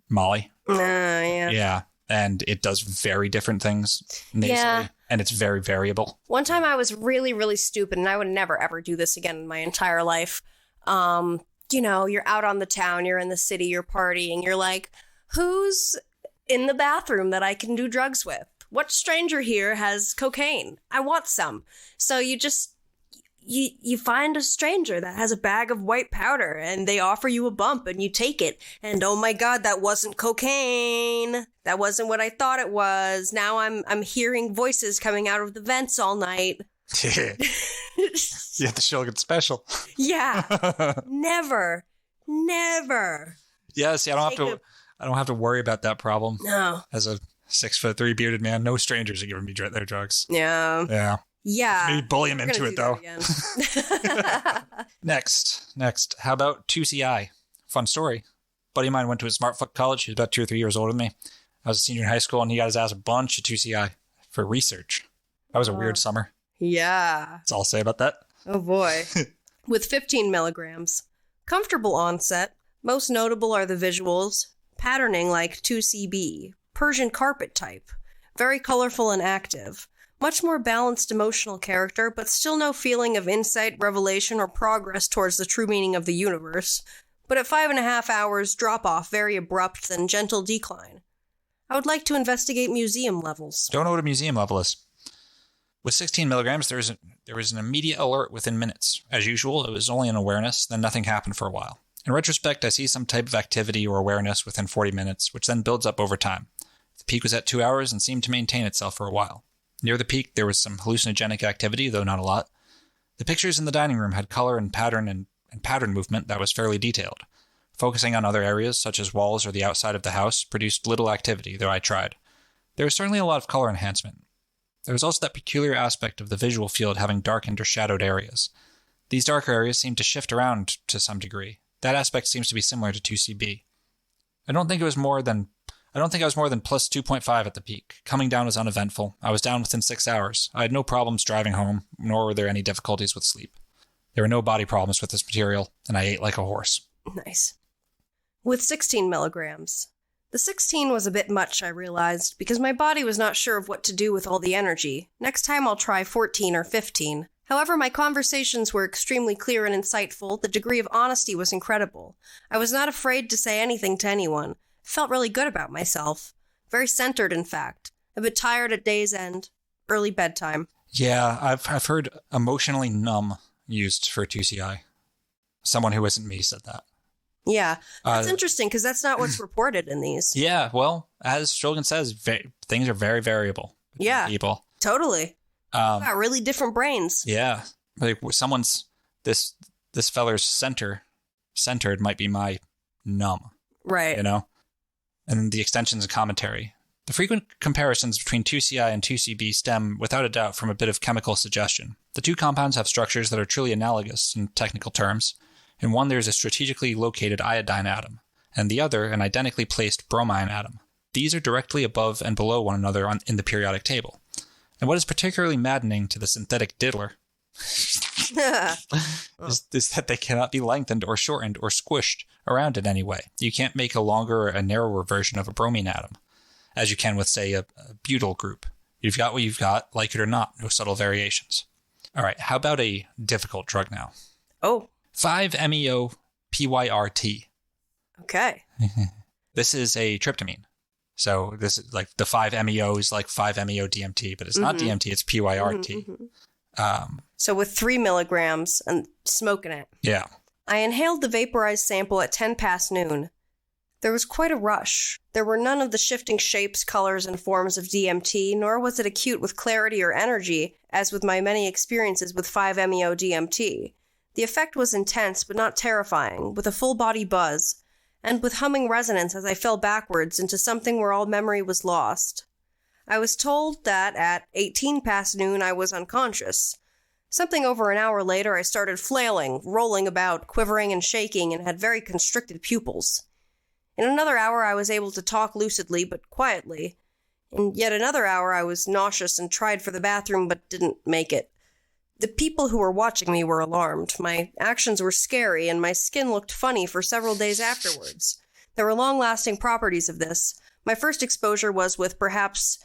Molly. Yeah. Yeah. And it does very different things nasally, and it's very variable. One time I was really, really stupid, and I would never, ever do this again in my entire life. You know, you're out on the town, you're in the city, you're partying, you're like, who's in the bathroom that I can do drugs with? What stranger here has cocaine? I want some. So you just, you find a stranger that has a bag of white powder and they offer you a bump and you take it. And oh my God, that wasn't cocaine. That wasn't what I thought it was. Now I'm hearing voices coming out of the vents all night. Yeah, the Shulgin special. Yeah. Never. Yeah, see, I don't have to worry about that problem. No. As a 6'3" bearded man, no strangers are giving me their drugs. Yeah. Maybe bully him into it though. Next, how about 2CI? Fun story. Buddy of mine went to a Smartfoot college. He was about 2 or 3 years older than me. I was a senior in high school, and he got his ass a bunch of 2CI for research. That was a weird summer. Yeah. That's all I'll say about that. Oh boy. With 15 milligrams. Comfortable onset. Most notable are the visuals. Patterning like 2CB. Persian carpet type. Very colorful and active. Much more balanced emotional character, but still no feeling of insight, revelation, or progress towards the true meaning of the universe. But at 5.5 hours, drop off, very abrupt, then gentle decline. I would like to investigate museum levels. Don't know what a museum level is. With 16 milligrams, there was an immediate alert within minutes. As usual, it was only an awareness, then nothing happened for a while. In retrospect, I see some type of activity or awareness within 40 minutes, which then builds up over time. The peak was at 2 hours and seemed to maintain itself for a while. Near the peak, there was some hallucinogenic activity, though not a lot. The pictures in the dining room had color and pattern movement that was fairly detailed. Focusing on other areas, such as walls or the outside of the house, produced little activity, though I tried. There was certainly a lot of color enhancement. There was also that peculiar aspect of the visual field having darkened or shadowed areas. These darker areas seem to shift around to some degree. That aspect seems to be similar to 2CB. I don't think I was more than plus 2.5 at the peak. Coming down was uneventful. I was down within 6 hours. I had no problems driving home, nor were there any difficulties with sleep. There were no body problems with this material, and I ate like a horse. Nice. With 16 milligrams. The 16 was a bit much, I realized, because my body was not sure of what to do with all the energy. Next time I'll try 14 or 15. However, my conversations were extremely clear and insightful. The degree of honesty was incredible. I was not afraid to say anything to anyone. I felt really good about myself. Very centered, in fact. A bit tired at day's end. Early bedtime. Yeah, I've heard emotionally numb used for 2CI. Someone who isn't me said that. Yeah, that's interesting because that's not what's reported in these. Yeah, well, as Shulgin says, things are very variable. Yeah, people. Totally. Got really different brains. Yeah, like this feller's centered might be my numb. Right. You know, and the extensions and commentary. The frequent comparisons between 2CI and 2CB stem, without a doubt, from a bit of chemical suggestion. The two compounds have structures that are truly analogous in technical terms. In one, there is a strategically located iodine atom, and the other, an identically placed bromine atom. These are directly above and below one another in the periodic table. And what is particularly maddening to the synthetic diddler is that they cannot be lengthened or shortened or squished around in any way. You can't make a longer or a narrower version of a bromine atom, as you can with, say, a butyl group. You've got what you've got, like it or not, no subtle variations. All right, how about a difficult drug now? Oh. 5-MeO-PYRT. Okay. This is a tryptamine. So this is like the 5-MeO is like 5-MeO-DMT, but it's not DMT, it's PYRT. So with 3 milligrams and smoking it. Yeah. I inhaled the vaporized sample at 10 past noon. There was quite a rush. There were none of the shifting shapes, colors, and forms of DMT, nor was it acute with clarity or energy, as with my many experiences with 5-MeO-DMT. The effect was intense, but not terrifying, with a full-body buzz, and with humming resonance as I fell backwards into something where all memory was lost. I was told that at 18 past noon I was unconscious. Something over an hour later I started flailing, rolling about, quivering and shaking, and had very constricted pupils. In another hour I was able to talk lucidly, but quietly. In yet another hour I was nauseous and tried for the bathroom, but didn't make it. The people who were watching me were alarmed. My actions were scary, and my skin looked funny for several days afterwards. There were long-lasting properties of this. My first exposure was with perhaps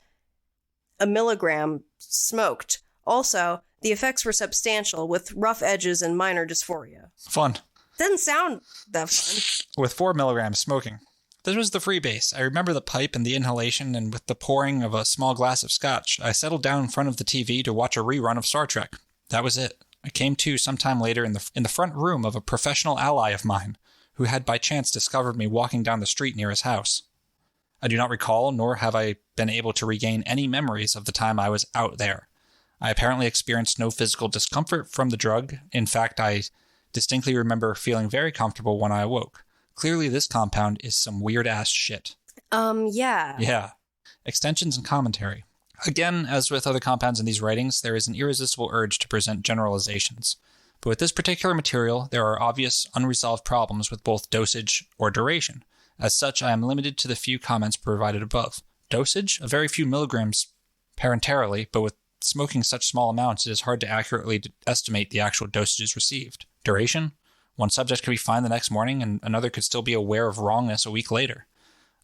a milligram smoked. Also, the effects were substantial, with rough edges and minor dysphoria. Fun. Didn't sound that fun. With 4 milligrams smoking. This was the freebase. I remember the pipe and the inhalation, and with the pouring of a small glass of scotch, I settled down in front of the TV to watch a rerun of Star Trek. That was it. I came to sometime later in the front room of a professional ally of mine, who had by chance discovered me walking down the street near his house. I do not recall, nor have I been able to regain any memories of the time I was out there. I apparently experienced no physical discomfort from the drug. In fact, I distinctly remember feeling very comfortable when I awoke. Clearly, this compound is some weird-ass shit. Yeah. Yeah. Extensions and commentary. Again, as with other compounds in these writings, there is an irresistible urge to present generalizations. But with this particular material, there are obvious unresolved problems with both dosage or duration. As such, I am limited to the few comments provided above. Dosage? A very few milligrams parenterally, but with smoking such small amounts, it is hard to accurately estimate the actual dosages received. Duration? One subject could be fine the next morning, and another could still be aware of wrongness a week later.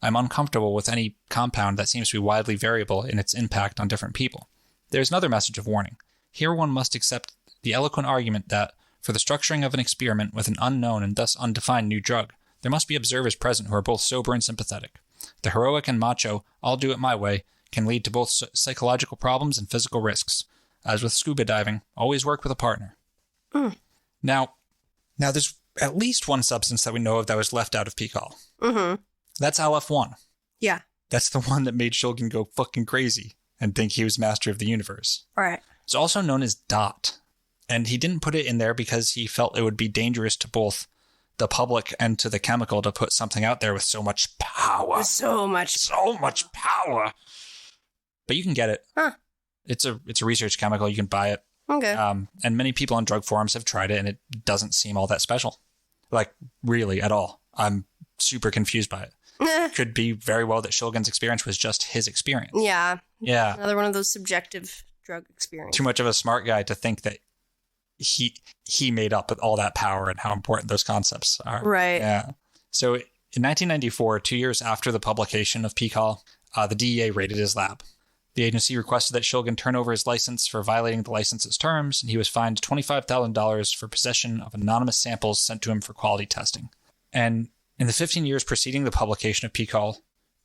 I'm uncomfortable with any compound that seems to be widely variable in its impact on different people. There is another message of warning. Here one must accept the eloquent argument that, for the structuring of an experiment with an unknown and thus undefined new drug, there must be observers present who are both sober and sympathetic. The heroic and macho, I'll do it my way, can lead to both psychological problems and physical risks. As with scuba diving, always work with a partner. Now there's at least one substance that we know of that was left out of PiHKAL. That's LF1. Yeah. That's the one that made Shulgin go fucking crazy and think he was master of the universe. Right. It's also known as DOT. And he didn't put it in there because he felt it would be dangerous to both the public and to the chemical to put something out there with so much power. So much power. But you can get it. Huh. It's a research chemical. You can buy it. Okay. And many people on drug forums have tried it, and it doesn't seem all that special. Like, really, at all. I'm super confused by it. Could be very well that Shulgin's experience was just his experience. Yeah. Yeah. Another one of those subjective drug experiences. Too much of a smart guy to think that he made up all that power and how important those concepts are. Right. Yeah. So in 1994, 2 years after the publication of PiHKAL, the DEA raided his lab. The agency requested that Shulgin turn over his license for violating the license's terms, and he was fined $25,000 for possession of anonymous samples sent to him for quality testing. And in the 15 years preceding the publication of PiHKAL,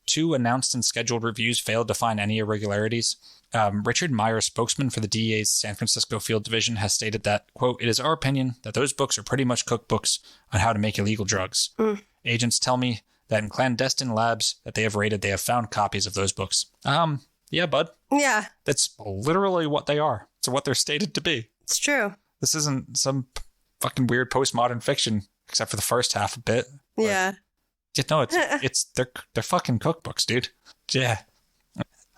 2 announced and scheduled reviews failed to find any irregularities. Richard Meyer, spokesman for the DEA's San Francisco Field Division, has stated that, quote, "It is our opinion that those books are pretty much cookbooks on how to make illegal drugs. Agents tell me that in clandestine labs that they have raided, they have found copies of those books." Yeah, bud. Yeah. That's literally what they are. It's what they're stated to be. It's true. This isn't some fucking weird postmodern fiction, except for the first half a bit. Yeah. No, they're fucking cookbooks, dude. Yeah.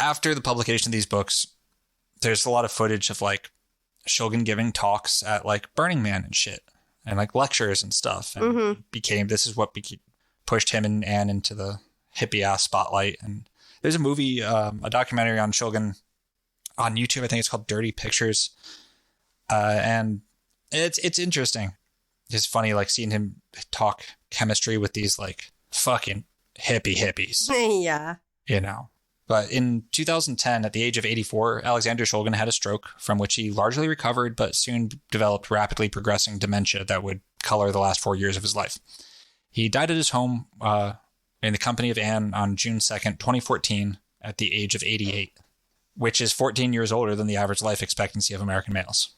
After the publication of these books, there's a lot of footage of like Shulgin giving talks at like Burning Man and shit, and like lectures and stuff. And this is what pushed him and Anne into the hippie ass spotlight. And there's a movie, a documentary on Shulgin on YouTube. I think it's called Dirty Pictures. And it's interesting. It's funny, like seeing him talk chemistry with these like fucking hippies. Yeah. You know. But in 2010, at the age of 84, Alexander Shulgin had a stroke from which he largely recovered, but soon developed rapidly progressing dementia that would color the last 4 years of his life. He died at his home in the company of Anne on June 2nd, 2014, at the age of 88, which is 14 years older than the average life expectancy of American males.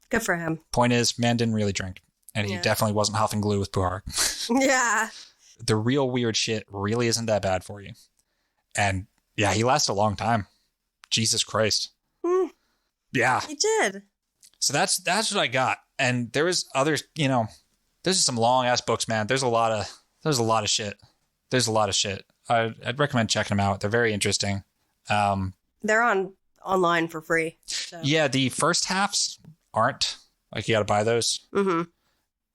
Good for him. Point is, man didn't really drink, and he definitely wasn't huffing glue with Puhar. Yeah. The real weird shit really isn't that bad for you. And yeah, he lasted a long time. Jesus Christ. Yeah. He did. So that's what I got. And there was others, you know, there's some long ass books, man. There's a lot of shit. I'd recommend checking them out. They're very interesting. They're online for free. So. Yeah, the first halves aren't. Like, you got to buy those. Mm-hmm.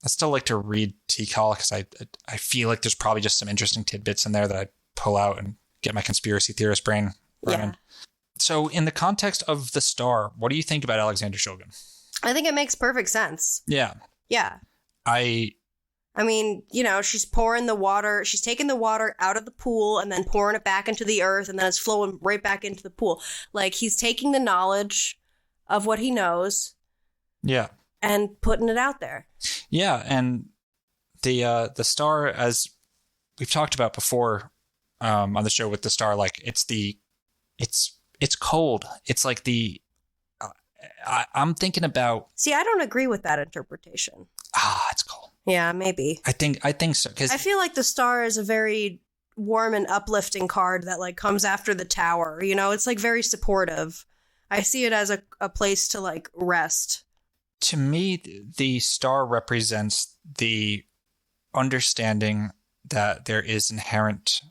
I still like to read TiHKAL because I feel like there's probably just some interesting tidbits in there that I pull out and get my conspiracy theorist brain running. Yeah. So in the context of The Star, what do you think about Alexander Shulgin? I think it makes perfect sense. Yeah. Yeah. I mean, you know, she's pouring the water. She's taking the water out of the pool and then pouring it back into the earth, and then it's flowing right back into the pool. Like, he's taking the knowledge of what he knows. Yeah. And putting it out there. Yeah, and the Star, as we've talked about before on the show with The Star, like it's cold. It's like I'm thinking about. See, I don't agree with that interpretation. It's cold. Yeah, maybe. I think so, because I feel like the Star is a very warm and uplifting card that like comes after the Tower. You know, it's like very supportive. I see it as a place to like rest. To me, the Star represents the understanding that there is inherent,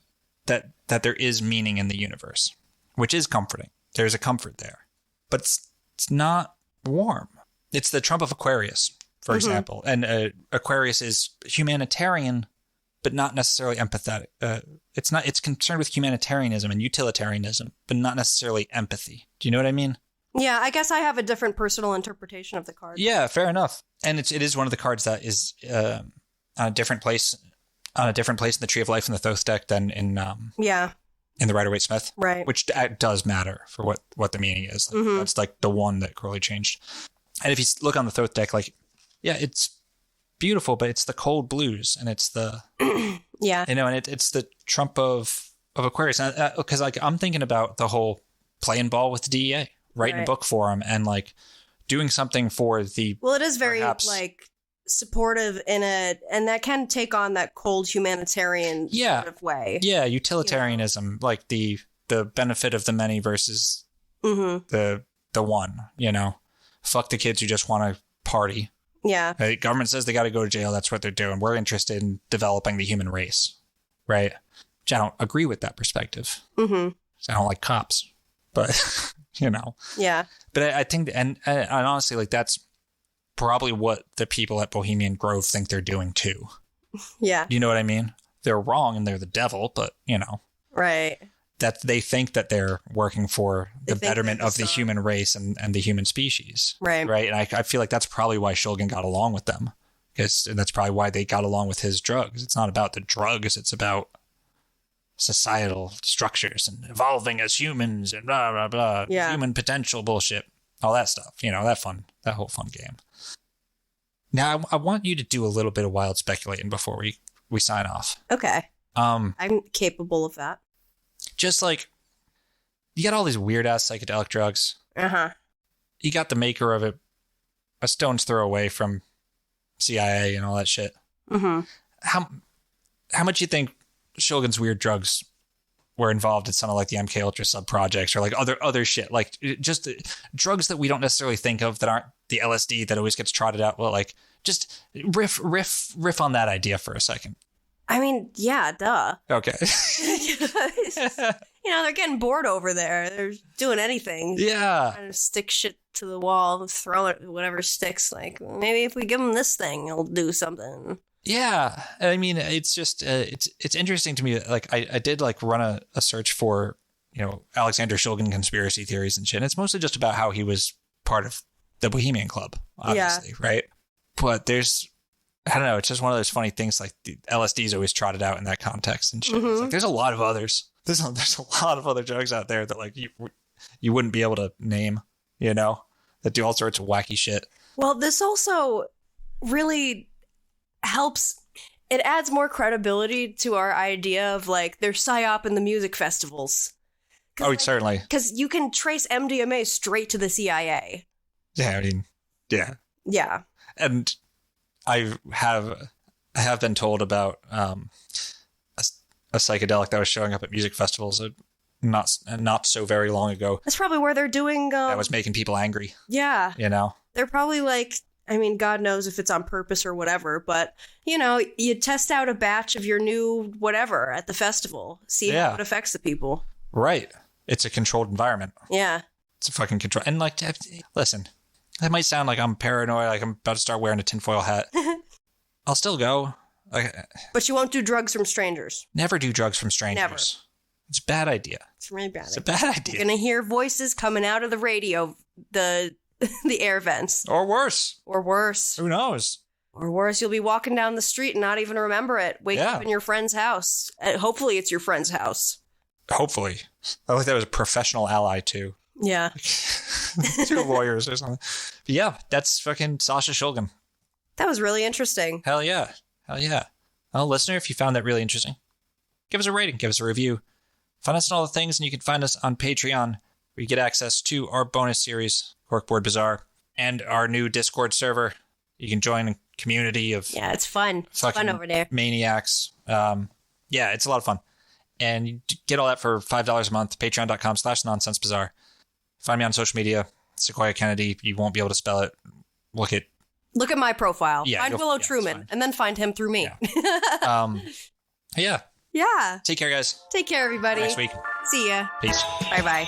that there is meaning in the universe, which is comforting. There's a comfort there, but it's not warm. It's the Trump of Aquarius, for example. And Aquarius is humanitarian, but not necessarily empathetic. It's concerned with humanitarianism and utilitarianism, but not necessarily empathy. Do you know what I mean? Yeah, I guess I have a different personal interpretation of the card. Yeah, fair enough. And it is one of the cards that is on a different place in the Tree of Life in the Thoth deck than in the Rider-Waite-Smith. Right. Which does matter for what the meaning is. That's like the one that Crowley changed. And if you look on the Thoth deck, like, yeah, it's beautiful, but it's the cold blues, and it's the yeah, you know, and it's the Trump of Aquarius. Because like I'm thinking about the whole playing ball with the DEA. Writing a book for him and like doing something for the. Well, it is very like supportive and that can take on that cold humanitarian sort of way. Yeah, utilitarianism, like the benefit of the many versus the one. You know, fuck the kids who just want to party. Yeah, the government says they got to go to jail. That's what they're doing. We're interested in developing the human race, right? Which I don't agree with that perspective. I don't like cops, but. you know? Yeah. But I think, and honestly, like, that's probably what the people at Bohemian Grove think they're doing too. Yeah. You know what I mean? They're wrong and they're the devil, but, you know. Right. That they think that they're working for the betterment of the human race and the human species. Right. Right. And I feel like that's probably why Shulgin got along with them. And that's probably why they got along with his drugs. It's not about the drugs. It's about societal structures and evolving as humans and blah, blah, blah. Yeah. Human potential bullshit. All that stuff. You know, that whole fun game. Now, I want you to do a little bit of wild speculating before we sign off. Okay. I'm capable of that. Just like, you got all these weird-ass psychedelic drugs. Uh-huh. You got the maker of it a stone's throw away from CIA and all that shit. Mm-hmm. How much you think Shulgin's weird drugs were involved in some of like the MK Ultra sub projects or like other shit, like just drugs that we don't necessarily think of that aren't the LSD that always gets trotted out? Well, like just riff on that idea for a second. I mean, yeah, duh. Okay. You know, they're getting bored over there. They're doing anything. Yeah. Trying to stick shit to the wall, throw it, whatever sticks. Like, maybe if we give them this thing, it'll do something. Yeah. I mean, it's just, it's interesting to me. Like, I did like run a search for, you know, Alexander Shulgin conspiracy theories and shit. And it's mostly just about how he was part of the Bohemian Club, obviously, right? But there's, I don't know, it's just one of those funny things, like the LSD is always trotted out in that context and shit. Mm-hmm. It's like, there's a lot of others. There's a lot of other drugs out there that like you wouldn't be able to name, you know, that do all sorts of wacky shit. Well, this also really helps. It adds more credibility to our idea of like there's psyop in the music festivals. Oh, like, certainly. Because you can trace MDMA straight to the CIA. Yeah, I mean, yeah. Yeah. And I have been told about a psychedelic that was showing up at music festivals not so very long ago. That's probably where they're doing... that was making people angry. Yeah. You know? They're probably like... I mean, God knows if it's on purpose or whatever, but, you know, you test out a batch of your new whatever at the festival. See how it affects the people. Right. It's a controlled environment. Yeah. It's a fucking control. And like, listen, that might sound like I'm paranoid, like I'm about to start wearing a tinfoil hat. I'll still go. But you won't do drugs from strangers. Never do drugs from strangers. Never. It's a bad idea. It's a really bad idea. It's a bad idea. You're going to hear voices coming out of the radio, the air vents. Or worse. Or worse. Who knows? Or worse, you'll be walking down the street and not even remember it. Wake up in your friend's house. Hopefully it's your friend's house. Hopefully. I think that was a professional ally too. Yeah. 2 lawyers or something. But yeah, that's fucking Sasha Shulgin. That was really interesting. Hell yeah. Hell yeah. Well, listener, if you found that really interesting, give us a rating, give us a review. Find us on all the things, and you can find us on Patreon, where you get access to our bonus series, Corkboard Bazaar, and our new Discord server. You can join a community of... Yeah, it's fun. It's fun over there. Maniacs. Yeah, it's a lot of fun. And you get all that for $5 a month, patreon.com/nonsensebazaar. Find me on social media, Sequoia Kennedy. You won't be able to spell it. Look at my profile. Yeah, find Willow Truman, and then find him through me. Yeah. Yeah. Take care, guys. Take care, everybody. Next week. See ya. Peace. Bye-bye.